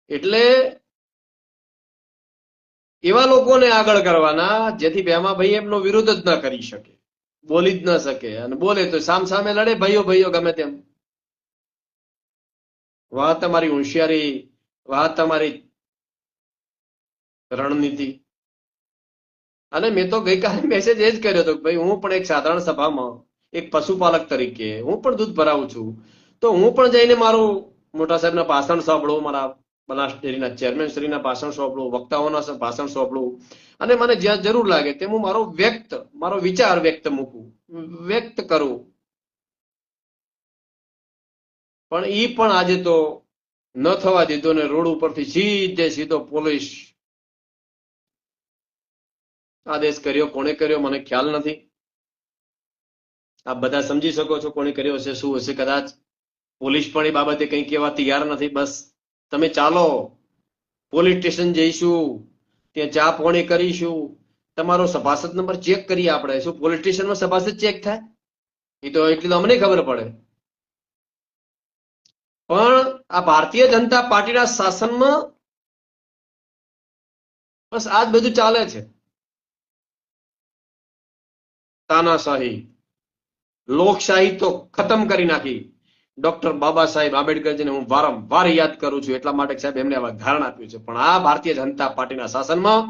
એટલે એવા લોકોને આગળ કરવાના જેથી ભેમાભાઈ એમનો વિરોધ જ ન કરી શકે, બોલી જ ન શકે, અને બોલે તો સામે લડે, ભાઈઓ ભાઈઓ ગમે તેમ. વાહ તમારી હોશિયારી, વાહ તમારી રણનીતિ. અને મેં તો ગઈકાલે મેસેજ એ જ કર્યો હતો કે ભાઈ હું પણ એક સાધારણ સભામાં એક પશુપાલક તરીકે હું પણ દૂધ ભરાવું છું, તો હું પણ જઈને મારું મોટા સાહેબના ભાષણ સાંભળું, મારા બનાસ ડેરીના ચેરમેન શ્રીના ભાષણ સાંભળું, વક્તાઓના ભાષણ સાંભળું, અને મને જ્યાં જરૂર લાગે તેમ હું મારો વિચાર વ્યક્ત કરું. પણ એ પણ આજે તો ન થવા દીધો ને રોડ ઉપરથી સીધો પોલીસ આદેશ કર્યો. કોણે કર્યો મને ખ્યાલ નથી. આપ બધા સમજી શકો છો કોણે કર્યો હશે, શું હશે. કદાચ પોલીસ પણ એ બાબતે કંઈ કહેવા તૈયાર નથી. બસ તમે ચાલો, પોલીસ સ્ટેશન જઈશું, ત્યાં ચા પોણી કરીશું, તમારો સભાસદ નંબર ચેક કરીએ આપણે. શું પોલીસ સ્ટેશનમાં સભાસદ ચેક થાય? એ તો એટલી તો અમને ખબર પડે. પણ આ ભારતીય જનતા પાર્ટીના શાસનમાં બસ આ જ બધું ચાલે છે. તાનાશાહી, લોકશાહી તો ખતમ કરી નાખી. ડોક્ટર બાબા સાહેબ આંબેડકરજીને હું વારંવાર યાદ કરું છું, એટલા માટે સાહેબ એમને આવા ધારણ આપ્યું છે. પણ આ ભારતીય જનતા પાર્ટીના શાસનમાં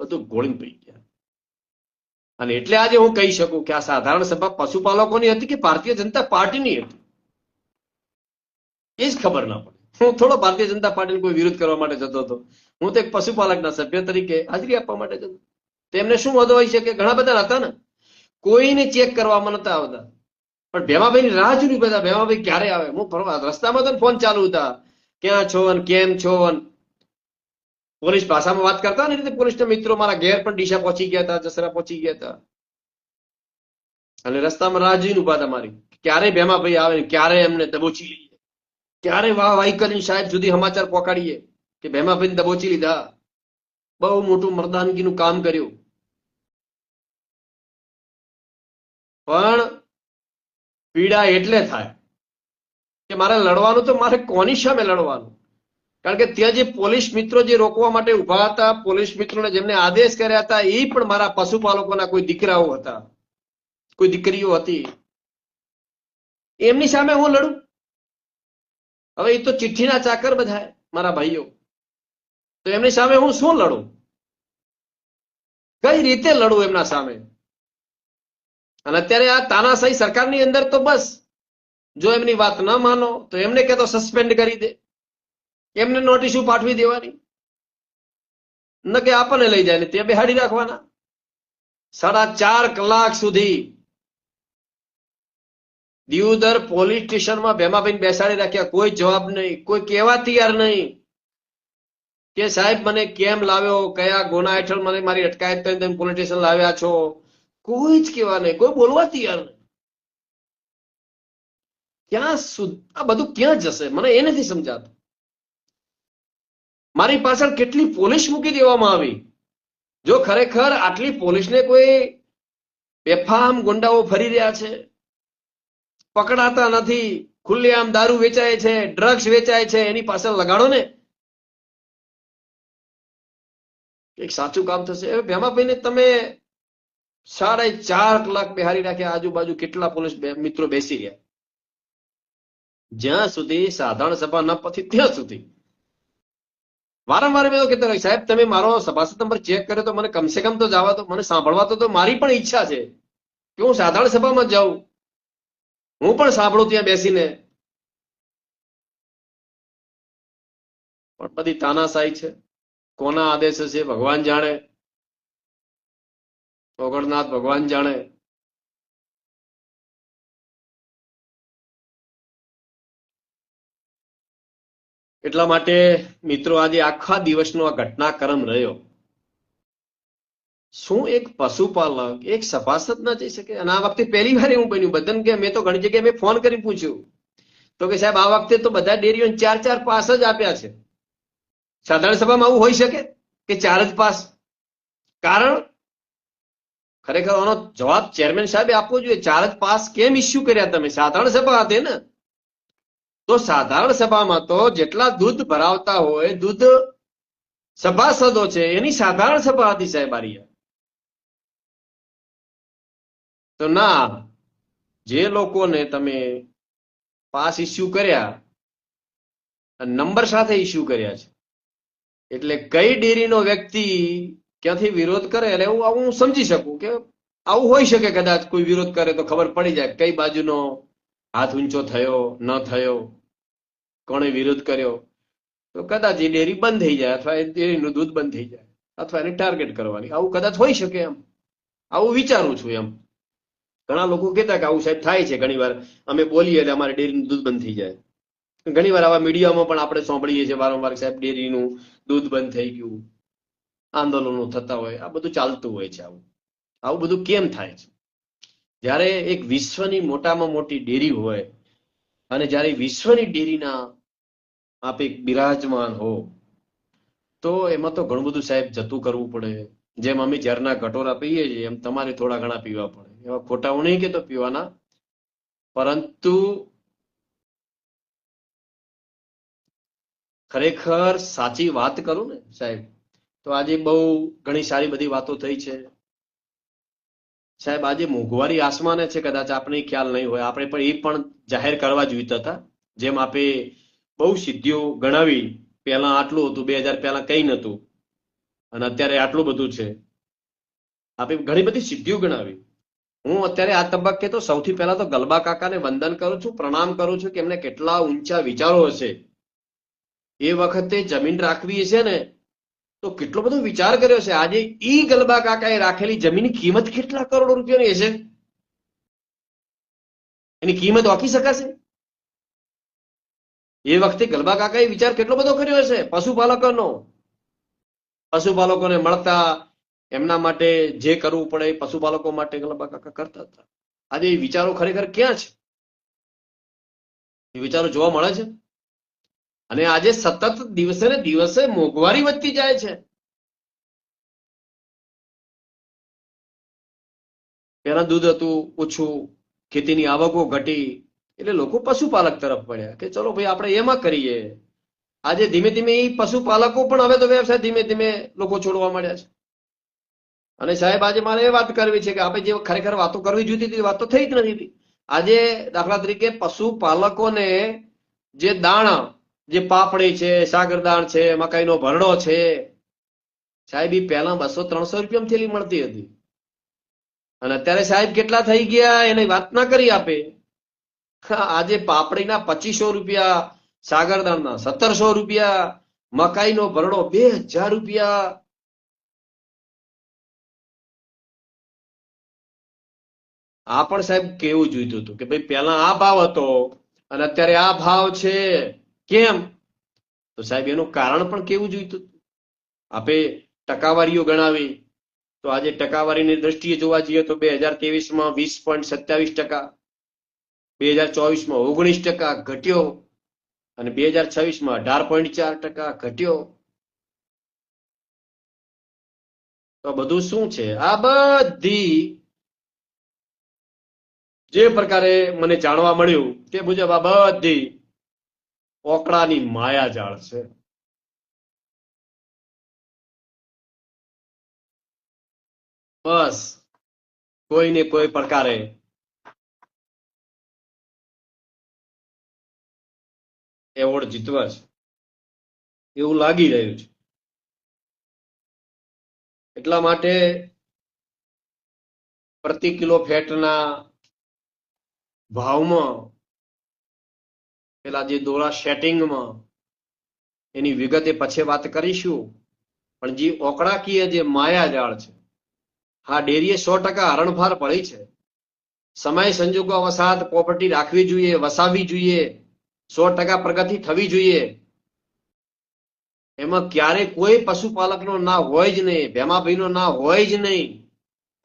બધું ગોળીને પડી ગયા. અને એટલે આજે હું કહી શકું કે આ સાધારણ સભા પશુપાલકોની હતી કે ભારતીય જનતા પાર્ટીની હતી, એ જ ખબર ના પડે. હું થોડો ભારતીય જનતા પાર્ટીને કોઈ વિરોધ કરવા માટે જતો હતો. હું તો એક પશુપાલકના સભ્ય તરીકે હાજરી આપવા માટે જતો. તેમને શું વાંધો હોય છે કે ઘણા બધા હતા ને, કોઈને ચેક કરવામાં નતા આવતા, પણ ભેમાભાઈની રાહ જોઈ બધા. ભેમાભાઈ ક્યારે આવે? હું રસ્તામાં તો ફોન ચાલુ હતા, ક્યાં છો ને કેમ છો. પોલીસ ભાષામાં વાત કરતા ને રીતે પોલીસના મિત્રો મારા ઘેર પણ ડીસા પહોંચી ગયા હતા, જસરા પહોંચી ગયા હતા, અને રસ્તામાં રાહ જોઈને ઉભા હતા મારી, ક્યારે ભેમાભાઈ આવે, ક્યારે એમને દબોચી લઈએ, ક્યારે વાહવાહી કરીને સાહેબ સુધી સમાચાર પહોંચાડીએ કે ભેમાભાઈને દબોચી લીધા. બહુ મોટું મર્દાનગીનું કામ કર્યું. પણ પીડા એટલે થાય કે મારે લડવાનું, તો મારે કોની સામે લડવાનું? કારણ કે ત્યાં જે પોલીસ મિત્રો જે રોકવા માટે ઉભા હતા, પોલીસ મિત્રોને જેમને આદેશ કર્યા હતા, એ પણ મારા પશુપાલકોના કોઈ દીકરાઓ હતા, કોઈ દીકરીઓ હતી. એમની સામે હું લડું? હવે એ તો ચિઠ્ઠીના ચાકર બધા મારા ભાઈઓ, તો એમની સામે હું શું લડું? કઈ રીતે લડું એમના સામે? અને અત્યારે આ તાનાશાહી સરકારની અંદર તો બસ, જો એમની વાત ન માનો તો એમને કે તો સસ્પેન્ડ કરી દે, એમને નોટિસ પાઠવી દેવાની, ન કે આપણને લઈ જાય ને ત્યાં બેહાડી રાખવાના. 4.5 કલાક સુધી દિયોદર પોલીસ સ્ટેશનમાં ભેમાભાઈને બેસાડી રાખ્યા. કોઈ જવાબ નહીં, કોઈ કહેવા તૈયાર નહીં કે સાહેબ મને કેમ લાવ્યો, કયા ગુના હેઠળ મને મારી અટકાયત કરીને તમે પોલીસ સ્ટેશન લાવ્યા છો. કોઈ જ કહેવા નહીં, કોઈ બોલવા તૈયાર નહીં. ક્યાં આ બધું ક્યાં જશે મને એ નથી સમજાતું. મારી પાછળ કેટલી પોલીસ મૂકી દેવામાં આવી. જો ખરેખર આટલી પોલીસને કોઈ બેફામ ગુંડાઓ ફરી રહ્યા છે, પકડાતા નથી, ખુલ્લેઆમ દારૂ વેચાય છે, ડ્રગ્સ વેચાય છે, એની પાછળ લગાડો ને, એક સાચું કામ થશે. હવે ભેમાભાઈને તમે 4.5 કલાક બેહારી રાખ્યા. આજુબાજુ કેટલા પોલીસ મિત્રો બેસી રહ્યા. જ્યાં સુધી સાધારણ સભા ન પતી ત્યાં સુધી વારંવાર મેં તો કહેતો સાહેબ તમે મારો સભાસદ નંબર ચેક કર્યો તો મને કમસે કમ તો જવા દો, મને સાંભળવા તો મારી પણ ઈચ્છા છે કે હું સાધારણ સભામાં જાઉં, હું પણ સાંભળું ત્યાં બેસીને. પણ બધી તાનાશાહી છે. કોના આદેશ છે ભગવાન જાણે, ઓગણનાથ ભગવાન જાણે. એટલા માટે મિત્રો આજે આખા દિવસનો આ ઘટનાક્રમ રહ્યો. શું એક પશુપાલક એક સભાસદ ના જઈ શકે? અને આ વખતે પહેલી વાર એવું બન્યું. બધાને કે મેં તો ઘણી જગ્યાએ મેં ફોન કરી પૂછ્યું તો કે સાહેબ આ વખતે તો બધા ડેરીઓ 4 પાસ જ આપ્યા છે. સાધારણ સભામાં આવું હોઈ શકે કે 4 જ પાસ? કારણ ખરેખર આનો જવાબ ચેરમેન સાહેબે આપવો જોઈએ. 4 જ પાસ કેમ ઇસ્યુ કર્યા તમે? સાધારણ સભા હતી ને. તો સાધારણ સભામાં તો જેટલા દૂધ ભરાવતા હોય દૂધ સભાસદો છે એની સાધારણ સભા હતી સાહેબ આરિયા. તો ના, જે લોકોને તમે પાસ ઇસ્યુ કર્યા નંબર સાથે ઇસ્યુ કર્યા છે, એટલે કઈ ડેરીનો વ્યક્તિ ક્યાંથી વિરોધ કરે એટલે એવું આવું હું સમજી શકું કે આવું હોઈ શકે. કદાચ કોઈ વિરોધ કરે તો ખબર પડી જાય કઈ બાજુનો હાથ ઊંચો થયો ન થયો, કોણે વિરોધ કર્યો, તો કદાચ એ ડેરી બંધ થઈ જાય અથવા એ ડેરીનું દૂધ બંધ થઈ જાય અથવા એને ટાર્ગેટ કરવાની, આવું કદાચ હોઈ શકે. એમ આવું વિચારું છું. એમ ઘણા લોકો કહેતા કે આવું સાહેબ થાય છે ઘણી વાર, અમે બોલીએ એટલે અમારે ડેરીનું દૂધ બંધ થઈ જાય. ઘણી વાર આવા મીડિયામાં પણ આપણે સાંભળીએ છીએ વારંવાર સાહેબ ડેરીનું દૂધ બંધ થઈ ગયું, આંદોલનો થતા હોય, આ બધું ચાલતું હોય છે. આવું બધું કેમ થાય છે? જ્યારે એક વિશ્વની મોટામાં મોટી ડેરી હોય અને જ્યારે વિશ્વની ડેરીના આપ એક બિરાજમાન હો, તો એમાં તો ઘણું બધું સાહેબ જતું કરવું પડે. જેમ અમે ઝેરના કટોરા પીએ છીએ એમ તમારે થોડા ઘણા પીવા પડે. એવા ખોટા હું નહીં કહેતો પીવાના, પરંતુ ખરેખર સાચી વાત કરું ને સાહેબ, તો આજે બહુ ઘણી સારી બધી વાતો થઈ છે સાહેબ. આજે મોંઘવારી આસમાને છે, કદાચ આપણે ખ્યાલ નહીં હોય, આપણે પણ એ પણ જાહેર કરવા જોઈતા હતા. જેમ આપે બહુ સિદ્ધિઓ ગણાવી, પહેલા આટલું હતું, 2000 પહેલા કઈ નતું અને અત્યારે આટલું બધું છે. આપે ઘણી બધી સિદ્ધિઓ ગણાવી. હું અત્યારે આ તબક્કે તો સૌથી પહેલા તો ગલબા કાકાને વંદન કરું છું, પ્રણામ કરું છું કે એમને કેટલા ઊંચા વિચારો હશે. એ વખતે જમીન રાખવી છે ને તો કેટલો બધો વિચાર કર્યો છે. આજે ઈ ગલબા કાકાએ રાખેલી જમીનની કિંમત કેટલા કરોડો રૂપિયાની હશે? એની કિંમત ઓળખી શકાશે? એ વખતે ગલબા કાકાએ વિચાર કેટલો બધો કર્યો હશે પશુપાલકોનો. પશુપાલકોને મળતા એમના માટે જે કરવું પડે પશુપાલકો માટે ગલબા કાકા કરતા હતા. આજે એ વિચારો ખરેખર ક્યાં છે? એ વિચારો જોવા મળે છે? અને આજે સતત દિવસે ને દિવસે મોંઘવારી વધતી જાય છે. પહેલા દૂધ હતું ઓછું, ખેતીની આવકો ઘટી, એટલે લોકો પશુપાલક તરફ પડ્યા કે ચલો ભાઈ આપણે એમાં કરીએ. આજે ધીમે ધીમે એ પશુપાલકો પણ હવે તો વ્યવસાય ધીમે ધીમે લોકો છોડવા માંડ્યા છે. અને સાહેબ આજે મારે એ વાત કરવી છે કે આપણે જે ખરેખર વાતો કરવી જોઈતી હતી વાત તો થઈ જ નથી. આજે દાખલા તરીકે પશુપાલકોને જે દાણા, જે પાપડી છે, સાગરદાણ છે, મકાઈનો ભરડો છે, સાહેબ એ પહેલા 200-300 રૂપિયામાં થેલી મળતી હતી અને અત્યારે સાહેબ કેટલા થઈ ગયા એની વાત ના કરી આપે. આજે પાપડીના 2500 રૂપિયા, સાગરદાણના 1700 રૂપિયા, મકાઈનો ભરડો 2000 રૂપિયા. આ પણ સાહેબ કેવું જોઈતું હતું કે ભાઈ પહેલા આ ભાવ હતો અને અત્યારે આ ભાવ છે, કેમ? તો સાહેબ એનું કારણ પણ કેવું જોઈતું હતું. આપે ટકાવારીઓ ગણાવી, તો આજે ટકાવારીની દ્રષ્ટિએ જોવા જઈએ તો 2023માં 20.27%, 2024માં 19% ઘટ્યો અને 2026માં 18.4% ઘટ્યો. તો બધું શું છે? આ બધી જે પ્રકારે મને જાણવા મળ્યું તે મુજબ આ બધી ઓકળાની માયાજાળ છે. બસ કોઈને કોઈ પ્રકારે એવોર્ડ જીતવા છે એવું લાગી રહ્યું છે. એટલા માટે પ્રતિ કિલો ફેટના ભાવમાં પેલા જે દોરા સેટિંગમાં એની વિગતે પછી વાત કરીશું, પણ જે ઓકળાકીય જે માયાજાળ છે, હા ડેરીએ 100% હરણફાર પડી છે. સમય સંજોગો અવસાદ પ્રોપર્ટી રાખવી જોઈએ, વસાવવી જોઈએ, 100% પ્રગતિ થવી જોઈએ. એમાં ક્યારે કોઈ પશુપાલકનો ના હોય જ નહીં, ભેમાભાઈનો ના હોય જ નહીં,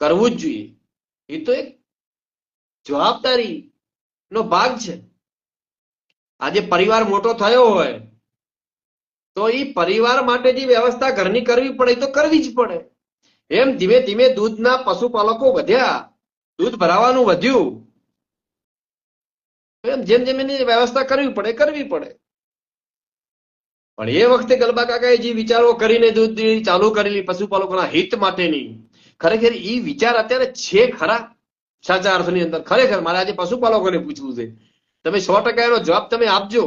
કરવું જ જોઈએ. એ તો એક જવાબદારી નો ભાગ છે. આજે પરિવાર મોટો થયો હોય તો એ પરિવાર માટે જે વ્યવસ્થા ઘરની કરવી પડે તો કરવી જ પડે. એમ ધીમે ધીમે દૂધના પશુપાલકો વધ્યા, દૂધ ભરાવાનું વધ્યું, એમ જેમ જેમ એની વ્યવસ્થા કરવી પડે. પણ એ વખતે ગલબા કાકાએ જે વિચારો કરીને દૂધ ડેરી ચાલુ કરેલી પશુપાલકોના હિત માટેની, ખરેખર એ વિચાર અત્યારે છે ખરા સાચા અર્થની અંદર? ખરેખર મારે આજે પશુપાલકોને પૂછવું છે. તમે 100% એનો જવાબ તમે આપજો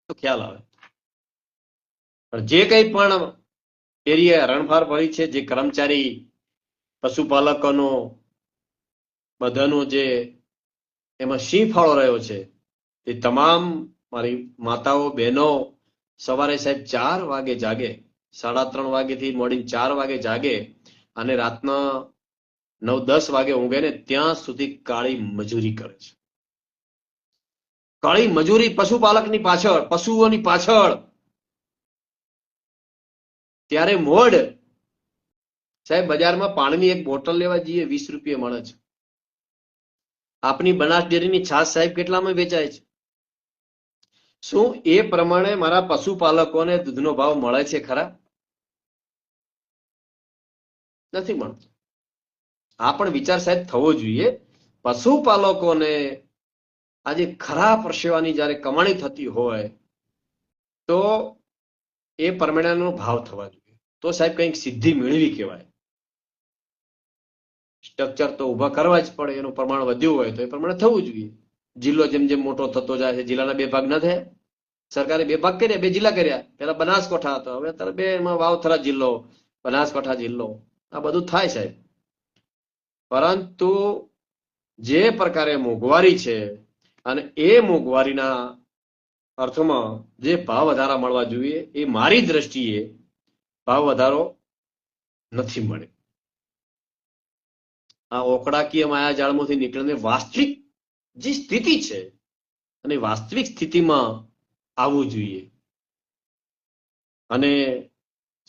તો ખ્યાલ આવે. પણ જે કંઈ પણ ડેરીએ રણફાર ભરી છે, જે કર્મચારી પશુપાલકોનો બધાનો જે એમાં સિંહ ફાળો રહ્યો છે, એ તમામ મારી માતાઓ બહેનો સવારે સાહેબ 4 વાગે જાગે, 3:30 વાગેથી મોડી 4 વાગે જાગે અને રાતના 9-10 વાગે ઊંઘે ને ત્યાં સુધી કાળી મજૂરી કરે છે. કાળી મજૂરી પશુપાલકની પાછળ, પશુઓની પાછળ. ત્યારે મોડ સાહેબ બજારમાં પાણીની એક બોટલ લેવા જઈએ 20 રૂપિયા મળે છે. આપની બનાસ ડેરીની છાશ સાહેબ કેટલામાં વેચાય છે? શું એ પ્રમાણે મારા પશુપાલકોને દૂધનો ભાવ મળે છે ખરા? નથી મળતો. આ પણ વિચાર સાહેબ થવો જોઈએ. પશુપાલકોને આજે ખરા પરસેવાની જયારે કમાણી થતી હોય તો એ પ્રમાણેનો ભાવ થવા જોઈએ, તો સાહેબ કંઈક સિદ્ધિ મેળવી કહેવાય. સ્ટ્રક્ચર તો ઉભા કરવા જ પડે. એનું પ્રમાણ વધ્યું હોય તો એ પ્રમાણે થવું જોઈએ. જિલ્લો જેમ જેમ મોટો થતો જાય છે, જિલ્લાના 2 ભાગ ના થયા? સરકારે 2 ભાગ કર્યા, 2 જિલ્લા કર્યા. પેલા બનાસકાંઠા હતો, હવે અત્યારે 2 એમાં વાવથરા જિલ્લો, બનાસકાંઠા જિલ્લો. આ બધું થાય સાહેબ. પરંતુ જે પ્રકારે મોંઘવારી છે અને એ મોંઘવારીના અર્થમાં જે ભાવ વધારા મળવા જોઈએ એ મારી દ્રષ્ટિએ ભાવ વધારો નથી મળે. આ ઓકડાકીય માયાજાળમાંથી નીકળીને વાસ્તવિક જે સ્થિતિ છે અને વાસ્તવિક સ્થિતિમાં આવવું જોઈએ. અને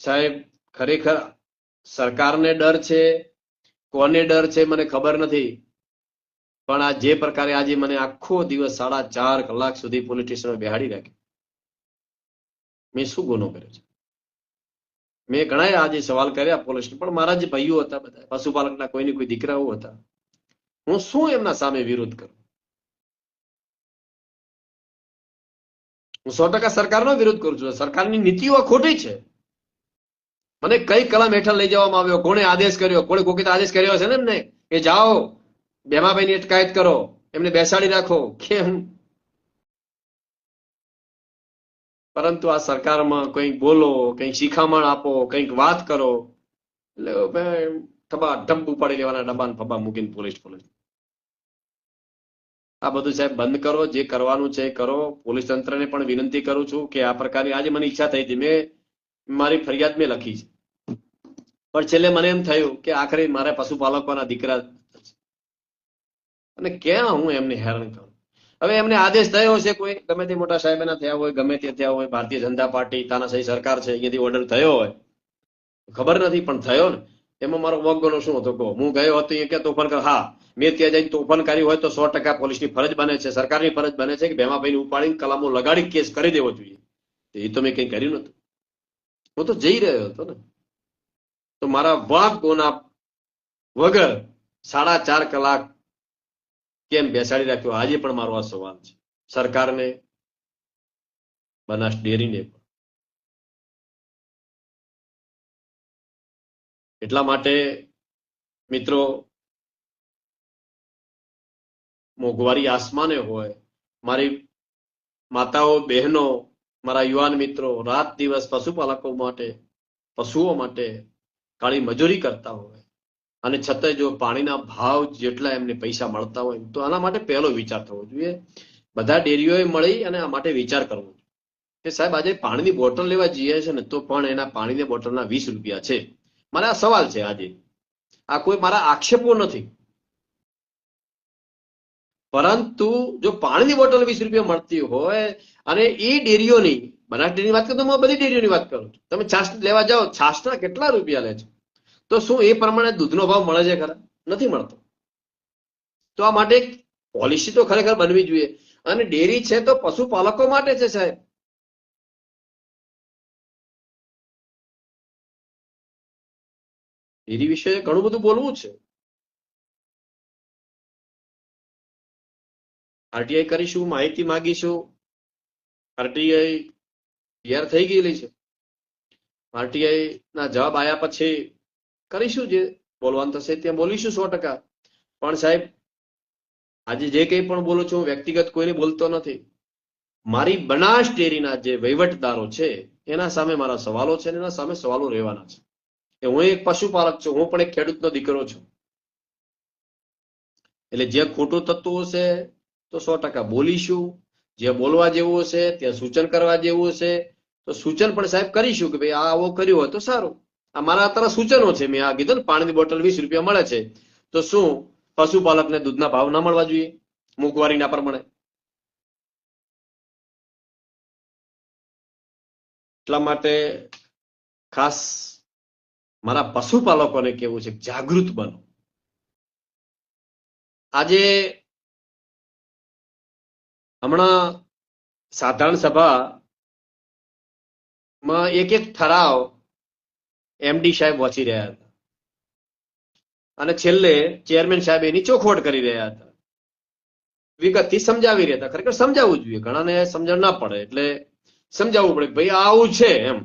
સાહેબ ખરેખર સરકારને ડર છે, કોને ડર છે મને ખબર નથી, પણ આ જે પ્રકારે આજે મને આખો દિવસ 4.5 કલાક સુધી પોલીસ સ્ટેશનમાં બેહાડી રાખી, મેં શું ગુનો કર્યો છે? મેં ઘણા આજે સવાલ કર્યા પોલીસને, પણ મારા જે ભાઈઓ હતા બધા પશુપાલકના કોઈની કોઈ દીકરાઓ હતા, હું શું એમના સામે વિરોધ કરું? હું 100% સરકારનો વિરોધ કરું છું. સરકારની નીતિઓ ખોટી છે. મને કઈ કલમ હેઠળ લઈ જવામાં આવ્યો, કોણે આદેશ કર્યો? કોણે કોકે આદેશ કર્યો છે ને એમને કે જાઓ ભેમાભાઈની અટકાયત કરો, એમને બેસાડી રાખો, કેમ? પરંતુ આ સરકારમાં કંઈક બોલો, કંઈક શિખામણ આપો, કંઈક વાત કરો એટલે થબા ઢબ ઉપાડી લેવાના ડબ્બાને ફબ્બા મૂકીને પોલીસ. આ બધું સાહેબ બંધ કરો. જે કરવાનું છે એ કરો. પોલીસ તંત્રને પણ વિનંતી કરું છું કે આ પ્રકારની આજે મને ઈચ્છા થઈ હતી, મેં મારી ફરિયાદ મેં લખી છે, પણ છેલ્લે મને એમ થયું કે આખરે મારા પશુપાલકોના દીકરા અને ક્યાં હું એમને હેરાન કરું? હવે એમને આદેશ થયો છે, કોઈ ગમે તે મોટા સાહેબના થયા હોય, ગમે તે થયા હોય, ભારતીય જનતા પાર્ટી તાનાશાહી સરકાર છે અહીંયાથી ઓર્ડર થયો હોય, ખબર નથી પણ થયો ને. એમાં મારો વગનો શું હતો કહો? હું ગયો હતો અહીંયા કે તોફાન કર? હા, મેં ત્યાં જઈને તોફાન કર્યું હોય તો 100% પોલીસની ફરજ બને છે, સરકારની ફરજ બને છે કે ભેમાભાઈને ઉપાડીને કલમો લગાડી કેસ કરી દેવો જોઈએ. એ તો મેં કંઈ કર્યું નતું. હું તો જઈ રહ્યો હતો ને. તો મારા વાંક ગોના વગર 4.5 કલાક કેમ બેસાડી રાખ્યો? આજે પણ મારો આ સવાલ છે સરકારને, બનાસ ડેરીને પણ. એટલા માટે મિત્રો, મોંઘવારી આસમાને હોય, મારી માતાઓ બહેનો, મારા યુવાન મિત્રો રાત દિવસ પશુપાલકો માટે, પશુઓ માટે કાળી મજૂરી કરતા હોય અને છતાંય જો પાણીના ભાવ જેટલા એમને પૈસા મળતા હોય તો આના માટે પહેલો વિચાર થવો જોઈએ. બધા ડેરીઓએ મળી અને આ માટે વિચાર કરવો જોઈએ કે સાહેબ આજે પાણીની બોટલ લેવા જઈએ છે ને તો પણ એના પાણીની બોટલના 20 રૂપિયા છે. મને આ સવાલ છે આજે. આ કોઈ મારા આક્ષેપો નથી, પરંતુ જો પાણીની બોટલ 20 રૂપિયા મળતી હોય અને એ ડેરીઓની, બનાસ ડેરીની વાત કરું તો હું બધી ડેરીઓની વાત કરું છું, તમે છાશ લેવા જાઓ, છાશના કેટલા રૂપિયા લે છે, તો શું એ પ્રમાણે દૂધનો ભાવ મળે છે ખરા? નથી મળતો. તો આ માટે પોલિસી તો ખરેખર બનવી જોઈએ. અને ડેરી છે તો પશુપાલકો માટે છે સાહેબ. ડેરી વિશે ઘણું બધું બોલવું છે. આરટીઆઈ કરીશું, માહિતી માંગીશું. આરટીઆઈ તૈયાર થઈ ગયેલી છે. આરટીઆઈ ના જવાબ આવ્યા પછી કરીશું, જે બોલવાનું થશે ત્યાં બોલીશું 100%. પણ સાહેબ, આજે જે કંઈ પણ બોલું છું, હું વ્યક્તિગત કોઈને બોલતો નથી. મારી બનાસ ડેરીના જે વહીવટદારો છે એના સામે મારા સવાલો છે, એના સામે સવાલો રહેવાના છે. હું એક પશુપાલક છું, હું પણ એક ખેડૂતનો દીકરો છું. એટલે જે ખોટું થતું હશે તો 100% બોલીશું. જે બોલવા જેવું હશે, ત્યાં સૂચન કરવા જેવું હશે તો સૂચન પણ સાહેબ કરીશું કે ભાઈ આ આવો કર્યું હોય તો સારું. આ મારા અત્યારે સૂચનો છે. મેં આ કીધું ને, પાણીની બોટલ 20 રૂપિયા મળે છે, તો શું પશુપાલકને દૂધના ભાવ ના મળવા જોઈએ મોંઘવારીના પ્રમાણે? એટલા માટે ખાસ મારા પશુપાલકોને કેવું છે, જાગૃત બનો. આજે હમણાં સાધારણ સભામાં એક ઠરાવ એમડી સાહેબ વાંચી રહ્યા હતા અને છેલ્લે ચેરમેન સાહેબ એની ચોખવટ કરી રહ્યા હતા, વિગતથી સમજાવી રહ્યા હતા. ખરેખર સમજાવવું જોઈએ, ઘણાને સમજણ ના પડે એટલે સમજાવવું પડે ભાઈ આવું છે એમ.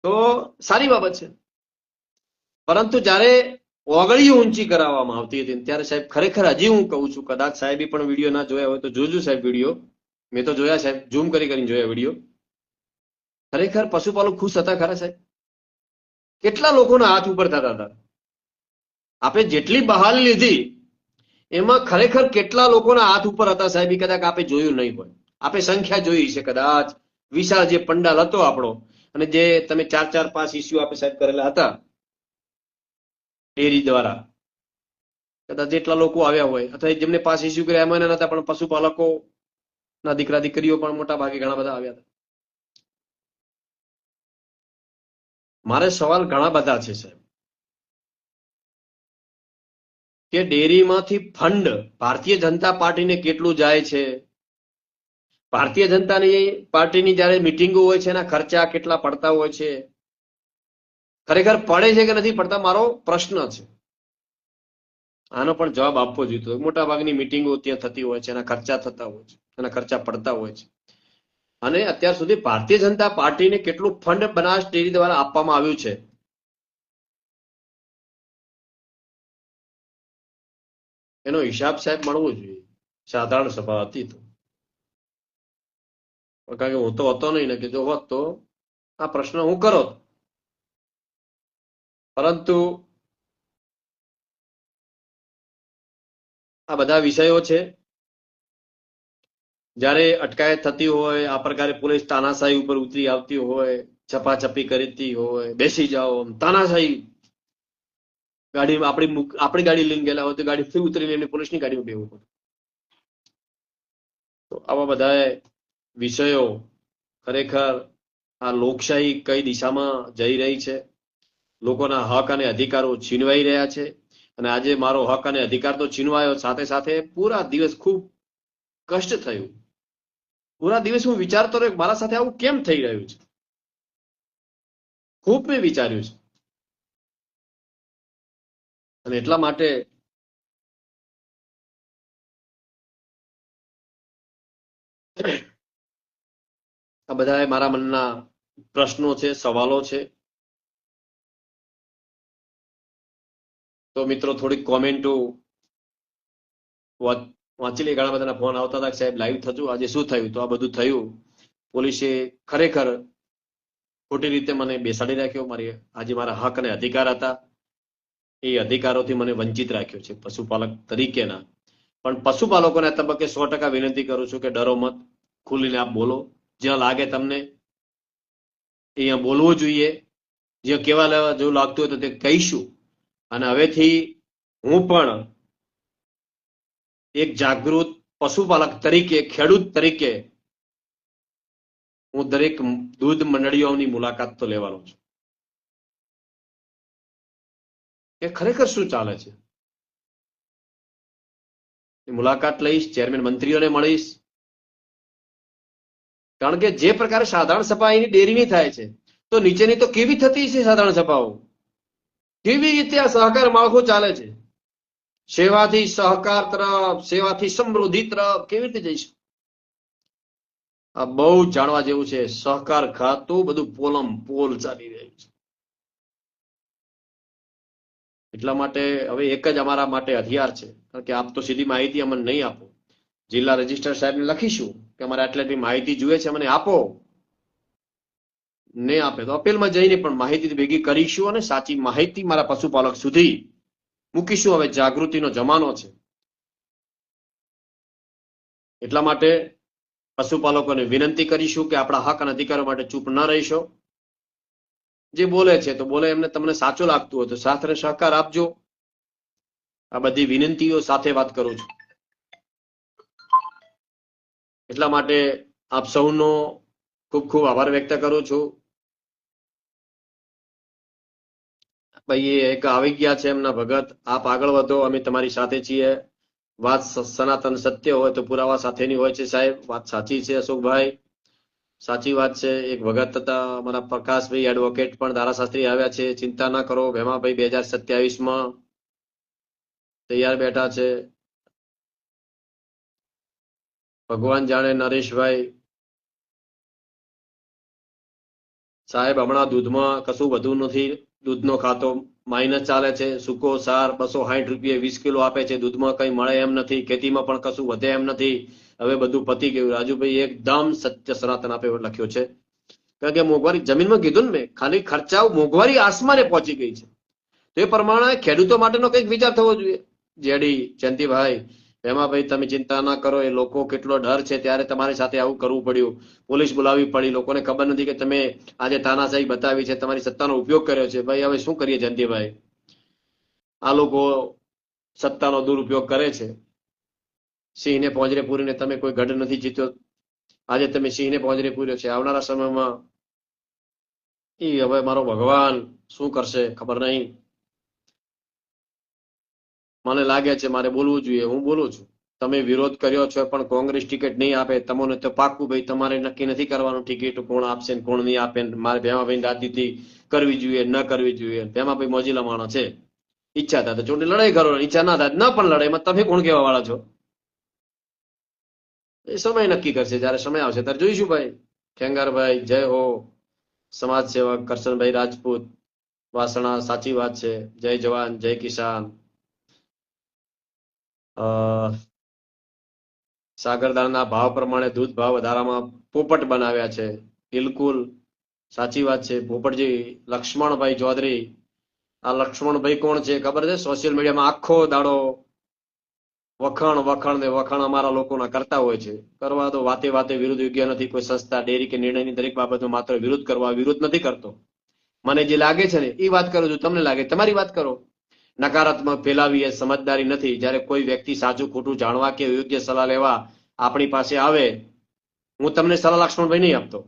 તો સારી બાબત છે. પરંતુ જ્યારે ઓગળીઓ ઊંચી કરાવવામાં આવતી હતી ત્યારે સાહેબ, ખરેખર હજી હું કહું છું, કદાચ સાહેબે પણ વિડીયો ના જોયા હોય તો જોજો સાહેબ વિડીયો. મેં તો જોયા સાહેબ, ઝૂમ કરીને જોયા વિડીયો. ખરેખર પશુપાલક ખુશ હતા ખરા સાહેબ? કેટલા લોકોના હાથ ઉપર થતા હતા. આપણે જેટલી બહાલી લીધી એમાં ખરેખર કેટલા લોકોના હાથ ઉપર હતા સાહેબ, એ કદાચ આપણે જોયું નહીં હોય. આપણે સંખ્યા જોઈ છે કદાચ. વિશાળ જે પંડાલ હતો આપણો, અને જે તમે 4-5 ઇસ્યુ આપણે સાહેબ કરેલા હતા ડેરી દ્વારા, કદાચ જેટલા લોકો આવ્યા હોય, અથવા જેમને 5 ઇસ્યુ કર્યા એમાં નતા, પણ પશુપાલકો ના દીકરા દીકરીઓ પણ મોટા ભાગે ઘણા બધા આવ્યા હતા. મારે સવાલ ઘણા બધા છે સાહેબ, કે ડેરીમાંથી ફંડ ભારતીય જનતા પાર્ટીને કેટલું જાય છે? ભારતીય જનતા પાર્ટીની જયારે મિટિંગો હોય છે એના ખર્ચા કેટલા પડતા હોય છે? ખરેખર પડે છે કે નથી પડતા, મારો પ્રશ્ન છે. આનો પણ જવાબ આપવો જોઈએ. મોટા ભાગની મિટિંગો ત્યાં થતી હોય છે, એના ખર્ચા થતા હોય છે, એના ખર્ચા પડતા હોય છે. અને અત્યાર સુધી ભારતીય જનતા પાર્ટીને કેટલું ફંડ બનાસ ડેરી દ્વારા આપવામાં આવ્યું છે, એનો હિસાબ સાહેબ મળવો જોઈએ. સાધારણ સભા હતી તો, કારણ કે હું તો હતો નહીં ને, કે જો હોત તો આ પ્રશ્ન હું કરો. પરંતુ આ બધા વિષયો છે. જ્યારે અટકાયત થતી હોય, આ પ્રકારે પોલીસ તાનાશાહી ઉપર ઉતરી આવતી હોય, છપાછપી કરતી હોય, બેસી જાઓ, તાનાશાહી, ગાડીમાં આપણી ગાડી લઈને ગયેલા હોય તો ગાડીથી ઉતરીને એમને પોલીસની ગાડીમાં બેવું પડે. તો આવા બધા વિષયો ખરેખર આ લોકશાહી કઈ દિશામાં જઈ રહી છે, લોકોના હક અને અધિકારો છીનવાઈ રહ્યા છે. અને આજે મારો હક અને અધિકાર તો છીનવાયો, સાથે સાથે પૂરા દિવસ ખૂબ કષ્ટ થયું. પૂરા દિવસ હું વિચારતો રહ્યો મારા સાથે આવું કેમ થઈ રહ્યું છે. ખૂબ મેં વિચાર્યું છે. અને એટલા માટે આ બધા મારા મનના પ્રશ્નો છે, સવાલો છે. તો મિત્રો થોડીક કોમેન્ટો વાંચી લે. ઘણા બધાના ફોન આવતા હતા, સાહેબ લાઈવ થતું, આજે શું થયું? તો આ બધું થયું. પોલીસે ખરેખર ખોટી રીતે મને બેસાડી રાખ્યો. આજે મારા હક અને અધિકાર હતા, એ અધિકારોથી મને વંચિત રાખ્યો છે પશુપાલક તરીકેના. પણ પશુપાલકોને આ તબક્કે 100% વિનંતી કરું છું કે ડરો મત, ખુલીને આપ બોલો. જ્યાં લાગે તમને અહીંયા બોલવું જોઈએ. જ્યાં કેવા લેવા જેવું લાગતું હોય તો તે કહીશું. અને હવેથી હું પણ એક જાગૃત પશુપાલક તરીકે, ખેડૂત તરીકે હું દરેક દૂધ મંડળીઓની મુલાકાત તો લેવાનો છું, કે ખરેખર શું ચાલે છે. મુલાકાત લઈશ, ચેરમેન મંત્રીઓને મળીશ. કારણ કે જે પ્રકારે સાધારણ સભા અહીંની ડેરીની થાય છે, તો નીચેની તો કેવી થતી છે સાધારણ સભાઓ, કેવી રીતે આ સહકાર માળખું ચાલે છે. સેવાથી સહકાર તરફ, સેવાથી સમૃદ્ધિ તરફ કેવી રીતે જઈશું? આ બહુ જાણવા જેવું છે. સહકાર ખાતું બધું પોલમ પોલ ચાલી રહ્યું છે. એટલા માટે હવે એક જ અમારા માટે હથિયાર છે, કારણ કે આપ તો સીધી માહિતી અમને નહીં આપો. જિલ્લા રજિસ્ટ્રાર સાહેબને લખીશું કે અમારે આટલી માહિતી જોઈએ છે, મને આપો. ને આપે તો અપીલમાં જઈને પણ માહિતી ભેગી કરીશું અને સાચી માહિતી મારા પશુપાલક સુધી મૂકીશું. હવે જાગૃતિનો જમાનો છે, એટલા માટે પશુપાલકોને વિનંતી કરીશું કે આપણા હક અને અધિકારો માટે ચૂપ ન રહીશો. જે બોલે છે તો બોલે, એમને તમને સાચું લાગતું હોય તો સાથ અને સહકાર આપજો. આ બધી વિનંતીઓ સાથે વાત કરું છું. એટલા માટે આપ સૌનો ખૂબ ખૂબ આભાર વ્યક્ત કરું છું. ભાઈ એક આવી ગયા છે એમના ભગત. આપ આગળ વધો, અમે તમારી સાથે છીએ. વાત સનાતન સત્ય હોય તો પુરાવા સાથેની હોય છે સાહેબ. વાત સાચી છે અશોકભાઈ, સાચી વાત છે. એક ભગત હતા અમારા પ્રકાશભાઈ એડવોકેટ પણ ધારાશાસ્ત્રી આવ્યા છે. ચિંતા ના કરો ભેમાભાઈ, 2027માં તૈયાર બેઠા છે. ભગવાન જાણે. નરેશભાઈ સાહેબ, હમણાં દૂધમાં કશું વધુ નથી. દૂધનો ખાતો માઇનસ ચાલે છે. સૂકો સાર 260 રૂપિયે 20 કિલો આપે છે. દૂધમાં કઈ મળે એમ નથી. ખેતીમાં પણ કશું વધે એમ નથી. હવે બધું પતી ગયું. રાજુભાઈ એકદમ સત્ય સનાતન આપે લખ્યો છે. કારણ કે મોંઘવારી જમીનમાં કીધું ને મેં, ખાલી ખર્ચાઓ મોંઘવારી આસમાને પહોંચી ગઈ છે. તો એ પ્રમાણે ખેડૂતો માટેનો કંઈક વિચાર થવો જોઈએ. જેડી જયંતિભાઈ, એમાં ભાઈ તમે ચિંતા ના કરો. એ લોકો કેટલો ડર છે ત્યારે તમારી સાથે આવું કરવું પડ્યું. પોલીસ બોલાવવી પડી. લોકોને ખબર નથી કે તમે આજે તાનાશાહી બતાવી છે, તમારી સત્તાનો ઉપયોગ કર્યો છે. ભાઈ હવે શું કરીએ જયંતિભાઈ? આ લોકો સત્તાનો દુરુપયોગ કરે છે. સિંહને પોંજરે પૂરીને તમે કોઈ ગઢ નથી જીત્યો. આજે તમે સિંહને પોંજરે પૂર્યો છે. આવનારા સમયમાં એ હવે મારો ભગવાન શું કરશે ખબર નહીં. મને લાગે છે મારે બોલવું જોઈએ. હું બોલું છું. તમે વિરોધ કર્યો છો પણ કોંગ્રેસ ટિકિટ નહીં આપે તમને તો પાક્કું ભાઈ તમારે નક્કી નથી કરવાનું ટિકિટ કોણ આપશે ને કોણ નહીં આપે. મારે ભેમાભાઈ રાજનીતિ કરવી જોઈએ ન કરવી જોઈએ. ભેમાભાઈ મોજીલા માણસ છે. ઈચ્છા થાય તો ચૂંટણી લડાઈ કરો, ઈચ્છા ના થાય ન પણ લડાઈમાં તમે કોણ કહેવા વાળા છો? એ સમય નક્કી કરશે. જયારે સમય આવશે ત્યારે જોઈશું. ભાઈ ખેંગારભાઈ જય હો. સમાજ સેવક કરશનભાઈ રાજપૂત વાસણા, સાચી વાત છે. જય જવાન જય કિસાન. સાગરદાના ભાવ પ્રમાણે દૂધ ભાવ વધારામાં પોપટ બનાવ્યા છે. બિલકુલ સાચી વાત છે. પોપટજી લક્ષ્મણભાઈ ચૌધરી. આ લક્ષ્મણભાઈ કોણ છે ખબર છે? સોશિયલ મીડિયામાં આખો દાડો વખાણ વખાણ ને વખાણ અમારા લોકોના કરતા હોય છે. કરવા દો. વાતે વાતે વિરુદ્ધ યોગ્ય નથી. કોઈ સંસ્થા, ડેરી કે નિર્ણયની દરેક બાબતમાં માત્ર વિરોધ કરવા. વિરોધ નથી કરતો. મને જે લાગે છે ને એ વાત કરું છું. તમને લાગે તમારી વાત કરો. નકારાત્મક ફેલાવી એ સમજદારી નથી. જ્યારે કોઈ વ્યક્તિ સાચું ખોટું જાણવા કે યોગ્ય સલાહ લેવા આપણી પાસે આવે, હું તમને સલાહ લક્ષ્મણભાઈ નહીં આપતો.